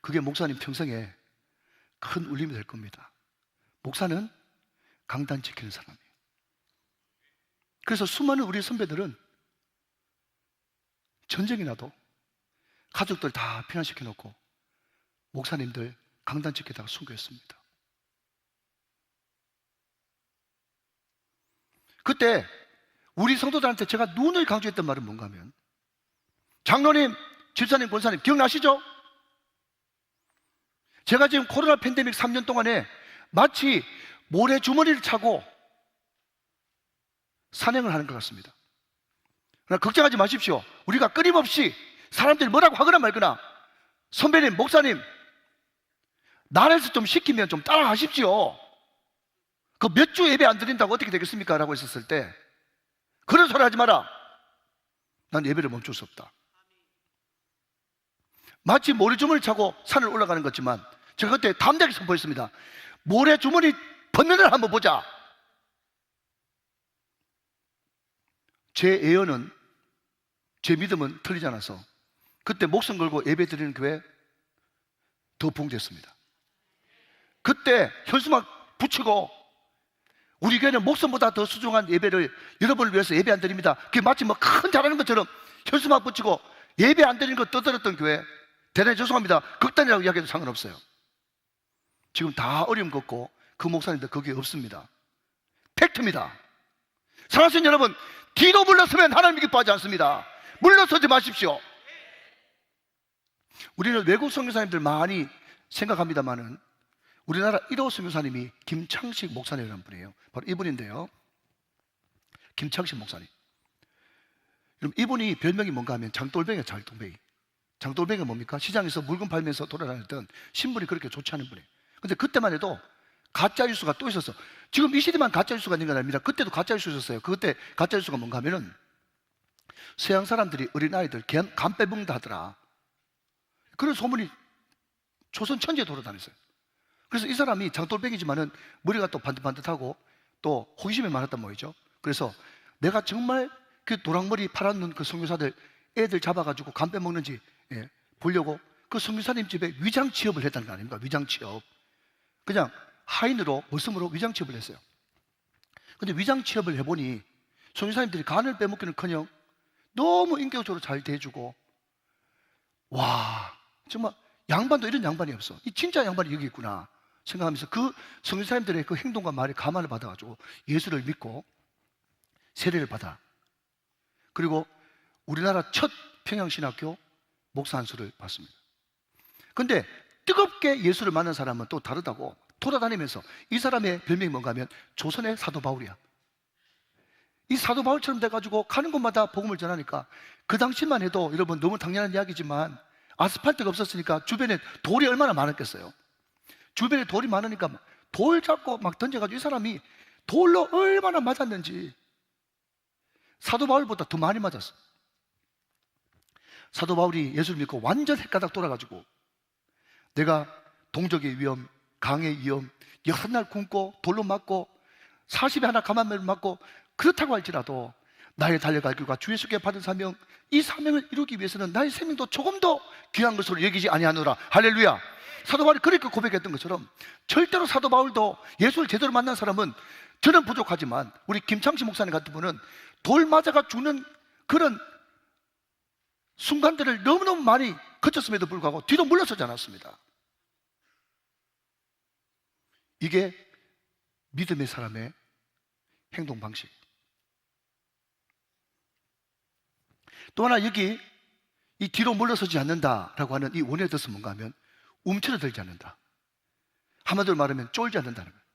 그게 목사님 평생에 큰 울림이 될 겁니다. 목사는 강단 지키는 사람이에요. 그래서 수많은 우리 선배들은 전쟁이 나도 가족들 다 피난시켜 놓고 목사님들 강단 지키다가 순교했습니다. 그때 우리 성도들한테 제가 눈을 강조했던 말은 뭔가 하면, 장로님, 집사님, 권사님 기억나시죠? 제가 지금 코로나 팬데믹 3년 동안에 마치 모래주머니를 차고 산행을 하는 것 같습니다. 그러나 걱정하지 마십시오. 우리가 끊임없이 사람들이 뭐라고 하거나 말거나, 선배님, 목사님 나라에서 좀 시키면 좀 따라하십시오. 그 몇 주 예배 안 드린다고 어떻게 되겠습니까? 라고 했었을 때, 그런 소리 하지 마라. 난 예배를 멈출 수 없다. 마치 모래주머니 차고 산을 올라가는 것 같지만 제가 그때 담대하게 선포했습니다. 모래주머니 벗는 날 한번 보자. 제 예언은, 제 믿음은 틀리지 않아서 그때 목숨 걸고 예배 드리는 교회 더 부흥됐습니다. 그때 현수막 붙이고 우리 교회는 목숨보다 더 소중한 예배를 여러분을 위해서 예배 안 드립니다. 그게 마치 뭐 큰 잘하는 것처럼 현수막 붙이고 예배 안 드리는 거 떠들었던 교회, 대단히 죄송합니다. 극단이라고 이야기해도 상관없어요. 지금 다 어려움 겪고 그 목사님들 거기에 없습니다. 팩트입니다. 사랑하시는 여러분, 뒤로 물러서면 하나님이 기뻐하지 않습니다. 물러서지 마십시오. 우리는 외국 선교사님들 많이 생각합니다만은 우리나라 1호 선교사님이 김창식 목사님이라는 분이에요. 바로 이분인데요. 김창식 목사님. 여러분, 이분이 별명이 뭔가 하면 장돌뱅이에요. 장돌뱅이. 장돌뱅이가 뭡니까? 시장에서 물건 팔면서 돌아다녔던 신분이 그렇게 좋지 않은 분이에요. 근데 그때만 해도 가짜 뉴스가 또 있었어. 지금 이 시대만 가짜 뉴스가 있는 건 아닙니다. 그때도 가짜 뉴스 있었어요. 그때 가짜 뉴스가 뭔가 하면은 서양 사람들이 어린아이들 간 빼먹는다 하더라. 그런 소문이 조선 천지에 돌아다녔어요. 그래서 이 사람이 장돌뱅이지만은 머리가 또 반듯반듯하고 또 호기심이 많았단 말이죠. 그래서 내가 정말 그 노랑머리 파란 눈 그 선교사들 애들 잡아가지고 간 빼먹는지 보려고 그 선교사님 집에 위장 취업을 했다는 거 아닙니까? 위장 취업. 그냥 하인으로, 머슴으로 위장 취업을 했어요. 근데 위장 취업을 해보니 선교사님들이 간을 빼먹기는커녕 너무 인격적으로 잘 대해주고, 와, 정말 양반도 이런 양반이 없어. 이 진짜 양반이 여기 있구나 생각하면서 그 선교사님들의 그 행동과 말에 감화를 받아가지고 예수를 믿고 세례를 받아. 그리고 우리나라 첫 평양신학교 목사 안수를 받습니다. 근데 뜨겁게 예수를 만난 사람은 또 다르다고 돌아다니면서, 이 사람의 별명이 뭔가 하면 조선의 사도 바울이야. 이 사도 바울처럼 돼가지고 가는 곳마다 복음을 전하니까, 그 당시만 해도 여러분 너무 당연한 이야기지만 아스팔트가 없었으니까 주변에 돌이 얼마나 많았겠어요. 주변에 돌이 많으니까 돌 잡고 막 던져가지고 이 사람이 돌로 얼마나 맞았는지 사도 바울보다 더 많이 맞았어. 사도 바울이 예수를 믿고 완전 헷가닥 돌아가지고 내가 동족의 위험, 강의 위험, 여러 날 굶고 돌로 맞고 40에 하나 감한매를 맞고 그렇다고 할지라도 나의 달려갈 길과 주 예수께 받은 사명, 이 사명을 이루기 위해서는 나의 생명도 조금 더 귀한 것으로 여기지 아니하노라. 할렐루야. 사도 바울이 그렇게 고백했던 것처럼 절대로 사도 바울도 예수를 제대로 만난 사람은 저는 부족하지만 우리 김창식 목사님 같은 분은 돌 맞아가 죽는 그런 순간들을 너무너무 많이 거쳤음에도 불구하고 뒤로 물러서지 않았습니다. 이게 믿음의 사람의 행동 방식. 또 하나, 여기 이 뒤로 물러서지 않는다라고 하는 이 원의 뜻은 뭔가 하면 움츠러들지 않는다. 한마디로 말하면 쫄지 않는다는 거예요.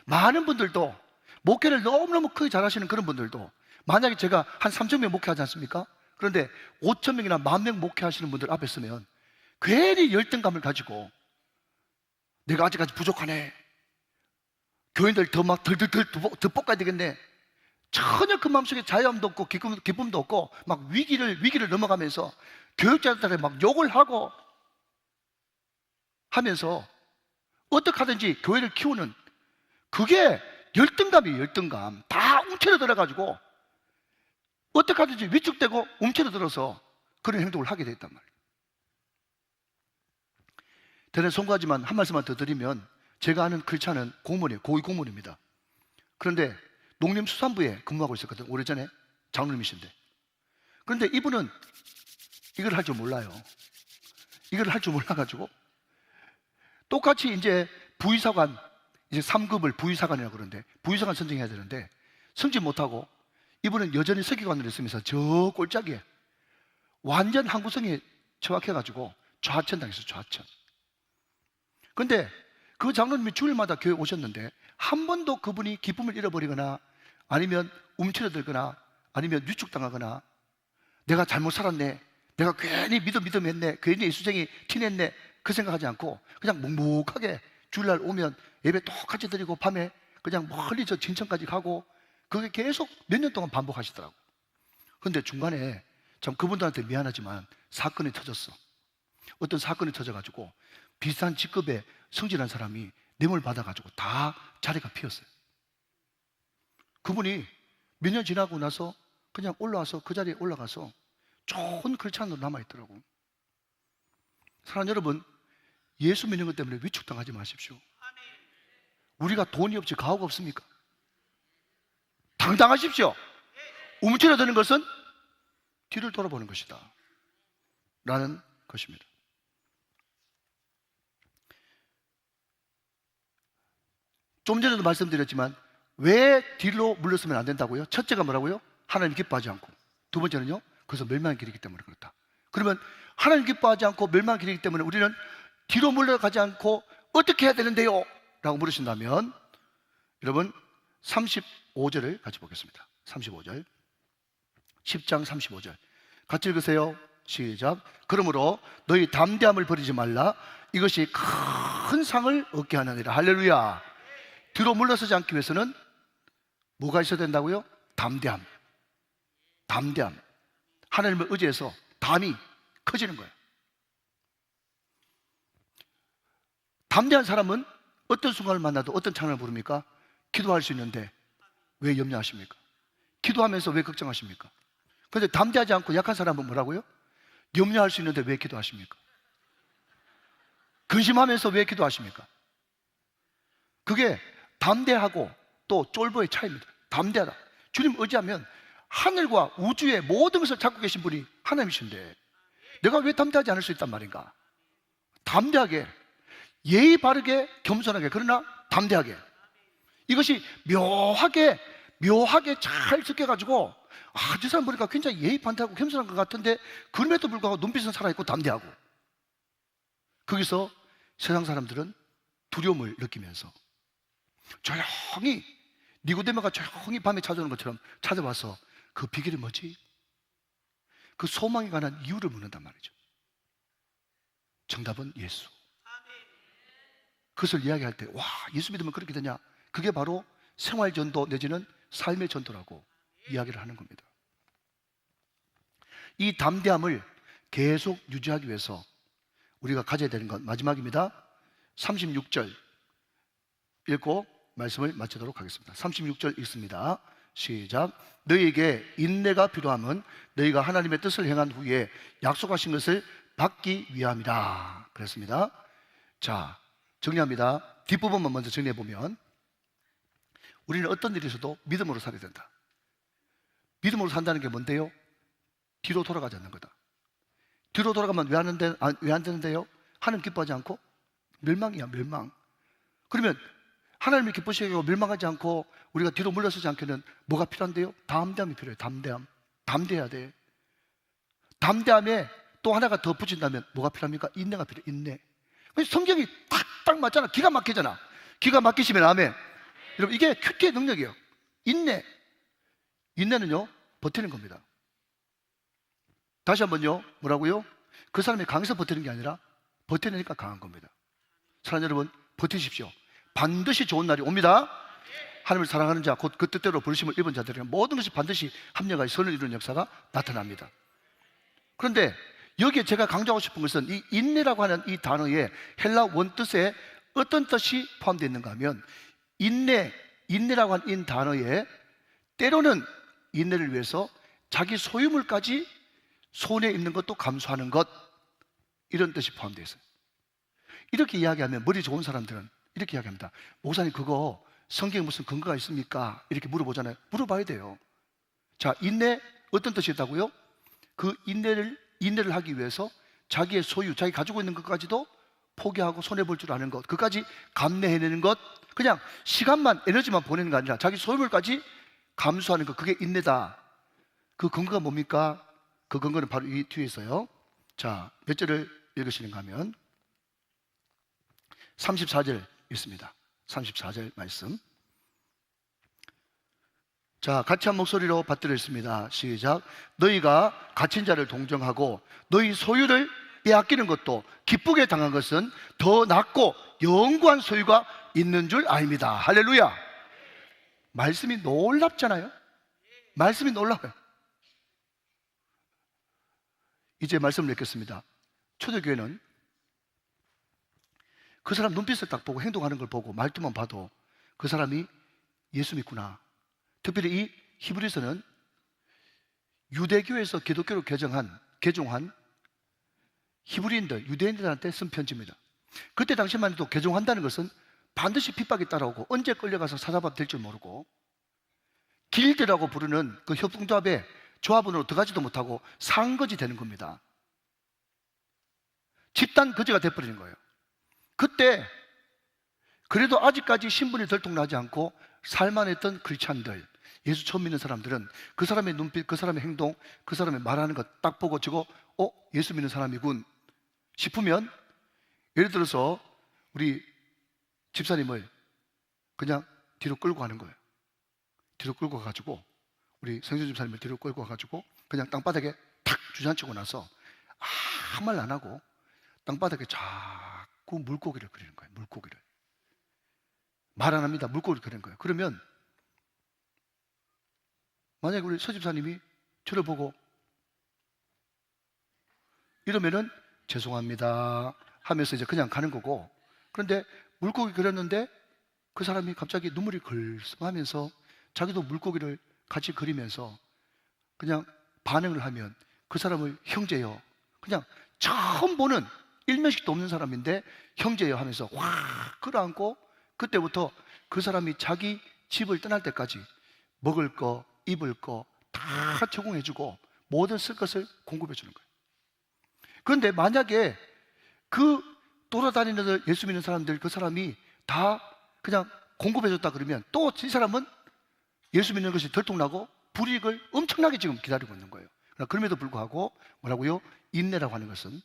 많은 분들도 목회를 너무너무 크게 잘하시는 그런 분들도 만약에 제가 한 3,000명 목회하지 않습니까? 그런데 5,000명이나 10,000명 목회하시는 분들 앞에 서면 괜히 열등감을 가지고 내가 아직까지 부족하네, 교인들 더 막 덜 볶아야 되겠네, 전혀 그 마음속에 자유함도 없고 기쁨도 없고 막 위기를 넘어가면서 교육자들한테 막 욕을 하고 하면서 어떻게 하든지 교회를 키우는, 그게 열등감이에요. 열등감. 다 움츠러 들어가지고 어떻게 하든지 위축되고 움츠러 들어서 그런 행동을 하게 됐단 말이에요. 대단히 송구하지만 한 말씀만 더 드리면, 제가 아는 글차는 공무원이에요. 고위 공무원입니다. 그런데 농림수산부에 근무하고 있었거든요. 오래전에 장로님이신데. 그런데 이분은 이걸 할 줄 몰라요. 이걸 할 줄 몰라가지고 똑같이 이제 부의사관, 이제 3급을 부의사관이라고 그러는데 부의사관 선정해야 되는데 승진 못하고 이분은 여전히 서기관으로 있으면서 저 꼴짝이에 완전 항구성에 처박혀가지고 좌천당했어요. 좌천. 근데 그 장로님이 주일마다 교회 오셨는데 한 번도 그분이 기쁨을 잃어버리거나 아니면 움츠러들거나 아니면 위축당하거나 내가 잘못 살았네, 내가 괜히 믿음했네, 괜히 예수쟁이 티냈네, 그 생각하지 않고 그냥 묵묵하게 주일날 오면 예배 똑같이 드리고 밤에 그냥 멀리 저 진천까지 가고, 그게 계속 몇 년 동안 반복하시더라고. 그런데 중간에 참 그분들한테 미안하지만 사건이 터졌어. 어떤 사건이 터져가지고 비슷한 직급에 승진한 사람이 뇌물 받아가지고 다 자리가 비었어요. 그분이 몇 년 지나고 나서 그냥 올라와서 그 자리에 올라가서 좋은 글찬으로 남아있더라고. 사랑하는 여러분, 예수 믿는 것 때문에 위축당하지 마십시오. 우리가 돈이 없지 가오가 없습니까? 당당하십시오. 움츠러드는 것은 뒤를 돌아보는 것이다 라는 것입니다. 좀 전에도 말씀드렸지만 왜 뒤로 물러서면 안 된다고요? 첫째가 뭐라고요? 하나님 기뻐하지 않고. 두 번째는요? 그래서 멸망의 길이기 때문에 그렇다. 그러면 하나님 기뻐하지 않고 멸망의 길이기 때문에 우리는 뒤로 물러가지 않고 어떻게 해야 되는데요? 라고 물으신다면 여러분 35절을 같이 보겠습니다. 35절, 10장 35절 같이 읽으세요. 시작. 그러므로 너희 담대함을 버리지 말라. 이것이 큰 상을 얻게 하느니라. 할렐루야. 뒤로 물러서지 않기 위해서는 뭐가 있어야 된다고요? 담대함. 담대함. 하나님을 의지해서 담이 커지는 거예요. 담대한 사람은 어떤 순간을 만나도 어떤 찬양을 부릅니까? 기도할 수 있는데 왜 염려하십니까? 기도하면서 왜 걱정하십니까? 그런데 담대하지 않고 약한 사람은 뭐라고요? 염려할 수 있는데 왜 기도하십니까? 근심하면서 왜 기도하십니까? 그게 담대하고 또 쫄보의 차이입니다. 담대하다. 주님 의지하면 하늘과 우주의 모든 것을 잡고 계신 분이 하나님이신데 내가 왜 담대하지 않을 수 있단 말인가? 담대하게, 예의 바르게, 겸손하게, 그러나 담대하게. 이것이 묘하게 잘 섞여가지고 저 사람 보니까 굉장히 예의 반듯하고 겸손한 것 같은데 그럼에도 불구하고 눈빛은 살아있고 담대하고, 거기서 세상 사람들은 두려움을 느끼면서 조용히 니고데모가 조용히 밤에 찾아오는 것처럼 찾아와서 그 비결이 뭐지? 그 소망에 관한 이유를 묻는단 말이죠. 정답은 예수. 그것을 이야기할 때, 와, 예수 믿으면 그렇게 되냐? 그게 바로 생활 전도 내지는 삶의 전도라고 이야기를 하는 겁니다. 이 담대함을 계속 유지하기 위해서 우리가 가져야 되는 건 마지막입니다. 36절 읽고 말씀을 마치도록 하겠습니다. 36절 읽습니다. 시작. 너희에게 인내가 필요함은 너희가 하나님의 뜻을 행한 후에 약속하신 것을 받기 위함이라 그랬습니다. 자, 정리합니다. 뒷부분만 먼저 정리해 보면, 우리는 어떤 일이 있어도 믿음으로 살아야 된다. 믿음으로 산다는 게 뭔데요? 뒤로 돌아가지 않는 거다. 뒤로 돌아가면 왜 안 되는데요? 하나님 기뻐하지 않고 멸망이야, 멸망. 그러면 하나님을 기쁘시게 하고 멸망하지 않고 우리가 뒤로 물러서지 않게는 뭐가 필요한데요? 담대함이 필요해요. 담대함. 담대해야 돼. 담대함에 또 하나가 더 붙인다면 뭐가 필요합니까? 인내가 필요해. 인내. 성경이 딱 맞잖아. 기가 막히잖아. 기가 막히시면 아멘. 여러분, 이게 큐티의 능력이에요. 인내. 인내는요, 버티는 겁니다. 다시 한번요, 뭐라고요? 그 사람이 강해서 버티는 게 아니라 버텨내니까 강한 겁니다. 사랑하는 여러분, 버티십시오. 반드시 좋은 날이 옵니다. 하나님을 사랑하는 자, 곧 그 뜻대로 부르심을 입은 자들에게 모든 것이 반드시 합력하여 선을 이루는 역사가 나타납니다. 그런데 여기에 제가 강조하고 싶은 것은 이 인내라고 하는 이 단어에 헬라 원뜻에 어떤 뜻이 포함되어 있는가 하면, 인내라고 하는 이 단어에 때로는 인내를 위해서 자기 소유물까지 손에 있는 것도 감수하는 것, 이런 뜻이 포함되어 있어요. 이렇게 이야기하면 머리 좋은 사람들은 이렇게 이야기합니다. 목사님, 그거 성경에 무슨 근거가 있습니까? 이렇게 물어보잖아요. 물어봐야 돼요. 자, 인내 어떤 뜻이 있다고요? 그 인내를 하기 위해서 자기의 소유, 자기 가지고 있는 것까지도 포기하고 손해볼 줄 아는 것, 그까지 감내해내는 것, 그냥 시간만, 에너지만 보내는 게 아니라 자기 소유물까지 감수하는 것, 그게 인내다. 그 근거가 뭡니까? 그 근거는 바로 이 뒤에 있어요. 자, 몇 절을 읽으시는가 하면 34절 있습니다. 34절 말씀. 자, 같이 한 목소리로 받들어 있습니다. 시작. 너희가 갇힌 자를 동정하고 너희 소유를 빼앗기는 것도 기쁘게 당한 것은 더 낫고 영구한 소유가 있는 줄 아닙니다. 할렐루야. 말씀이 놀랍잖아요. 말씀이 놀라워요. 이제 말씀을 읽겠습니다. 초대교회는 그 사람 눈빛을 딱 보고 행동하는 걸 보고 말투만 봐도 그 사람이 예수 믿구나. 특별히 이 히브리서는 유대교에서 기독교로 개종한 히브리인들, 유대인들한테 쓴 편지입니다. 그때 당시만 해도 개종한다는 것은 반드시 핍박이 따라오고 언제 끌려가서 사자밥 될 줄 모르고 길드라고 부르는 그 협동조합에 조합원으로 들어가지도 못하고 상거지 되는 겁니다. 집단 거지가 돼버리는 거예요. 그때 그래도 아직까지 신분이 들통나지 않고 살만했던 크리스찬들, 예수 처음 믿는 사람들은 그 사람의 눈빛, 그 사람의 행동, 그 사람의 말하는 것 딱 보고 저거 예수 믿는 사람이군 싶으면, 예를 들어서 우리 집사님을 그냥 뒤로 끌고 가는 거예요. 뒤로 끌고 가가지고, 우리 성준 집사님을 뒤로 끌고 가가지고 그냥 땅바닥에 탁 주저앉히고 나서 아무 말 안 하고 땅바닥에 자꾸 물고기를 그리는 거예요. 물고기를. 말 안 합니다. 물고기를 그리는 거예요. 그러면 만약에 우리 서 집사님이 저를 보고 이러면은 죄송합니다 하면서 이제 그냥 가는 거고, 그런데 물고기 그렸는데 그 사람이 갑자기 눈물이 글썽하면서 자기도 물고기를 같이 그리면서 그냥 반응을 하면 그 사람을 형제여, 그냥 처음 보는 일면식도 없는 사람인데 형제여 하면서 확 끌어안고, 그때부터 그 사람이 자기 집을 떠날 때까지 먹을 거, 입을 거 다 제공해주고 모든 쓸 것을 공급해 주는 거예요. 그런데 만약에 그 돌아다니는 예수 믿는 사람들, 그 사람이 다 그냥 공급해 줬다 그러면 또 이 사람은 예수 믿는 것이 들통나고 불이익을 엄청나게 지금 기다리고 있는 거예요. 그럼에도 불구하고 뭐라고요? 인내라고 하는 것은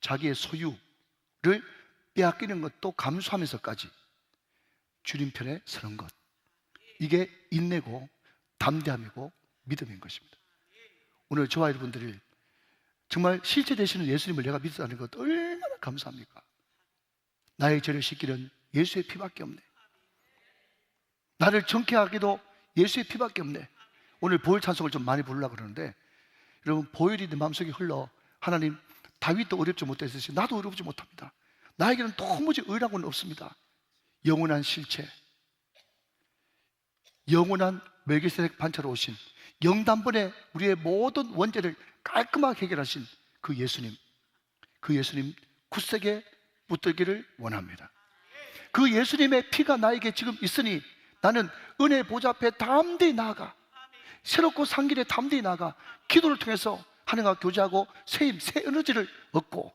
자기의 소유를 빼앗기는 것도 감수하면서까지 주님 편에 서는 것, 이게 인내고 담대함이고 믿음인 것입니다. 오늘 저와 여러분들이 정말 실제 되시는 예수님을 내가 믿었다는 것 얼마나 감사합니까? 나의 죄를 씻기는 예수의 피밖에 없네. 나를 정케하기도 예수의 피밖에 없네. 오늘 보혈 찬송을 좀 많이 부르려고 그러는데, 여러분, 보혈이 내 마음속에 흘러 하나님, 다윗도 어렵지 못했듯이 나도 어렵지 못합니다. 나에게는 도무지 의라는 건 없습니다. 영원한 실체, 영원한 멜기세덱 반차로 오신 영단번에 우리의 모든 원죄를 깔끔하게 해결하신 그 예수님, 그 예수님 굳세게 붙들기를 원합니다. 그 예수님의 피가 나에게 지금 있으니 나는 은혜 보좌 앞에 담대히 나아가, 새롭고 산 길에 담대히 나아가 기도를 통해서 하나님과 교제하고 새 에너지를 얻고,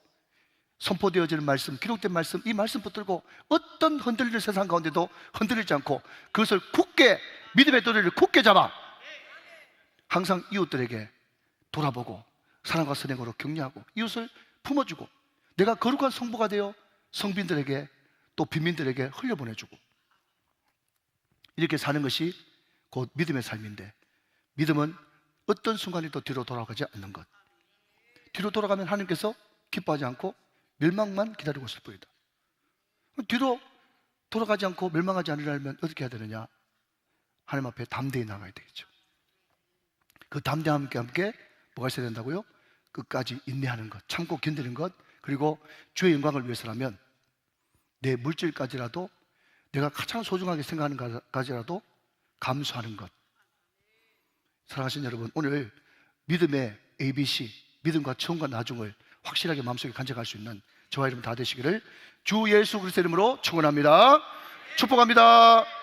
선포되어지는 말씀, 기록된 말씀, 이 말씀 붙들고 어떤 흔들리는 세상 가운데도 흔들리지 않고 그것을 굳게, 믿음의 도리를 굳게 잡아 항상 이웃들에게 돌아보고 사랑과 선행으로 격려하고 이웃을 품어주고, 내가 거룩한 성부가 되어 성빈들에게 또 빈민들에게 흘려보내주고, 이렇게 사는 것이 곧 믿음의 삶인데, 믿음은 어떤 순간에도 뒤로 돌아가지 않는 것. 뒤로 돌아가면 하나님께서 기뻐하지 않고 멸망만 기다리고 있을 뿐이다. 뒤로 돌아가지 않고 멸망하지 않으려면 어떻게 해야 되느냐? 하나님 앞에 담대히 나가야 되겠죠. 그 담대함과 함께 뭐가 있어야 된다고요? 끝까지 인내하는 것, 참고 견디는 것, 그리고 주의 영광을 위해서라면 내 물질까지라도, 내가 가장 소중하게 생각하는 것까지라도 감수하는 것. 사랑하시는 여러분, 오늘 믿음의 ABC, 믿음과 처음과 나중을 확실하게 마음속에 간직할 수 있는 저와 여러분 다 되시기를 주 예수 그리스도의 이름으로 축원합니다. 축복합니다.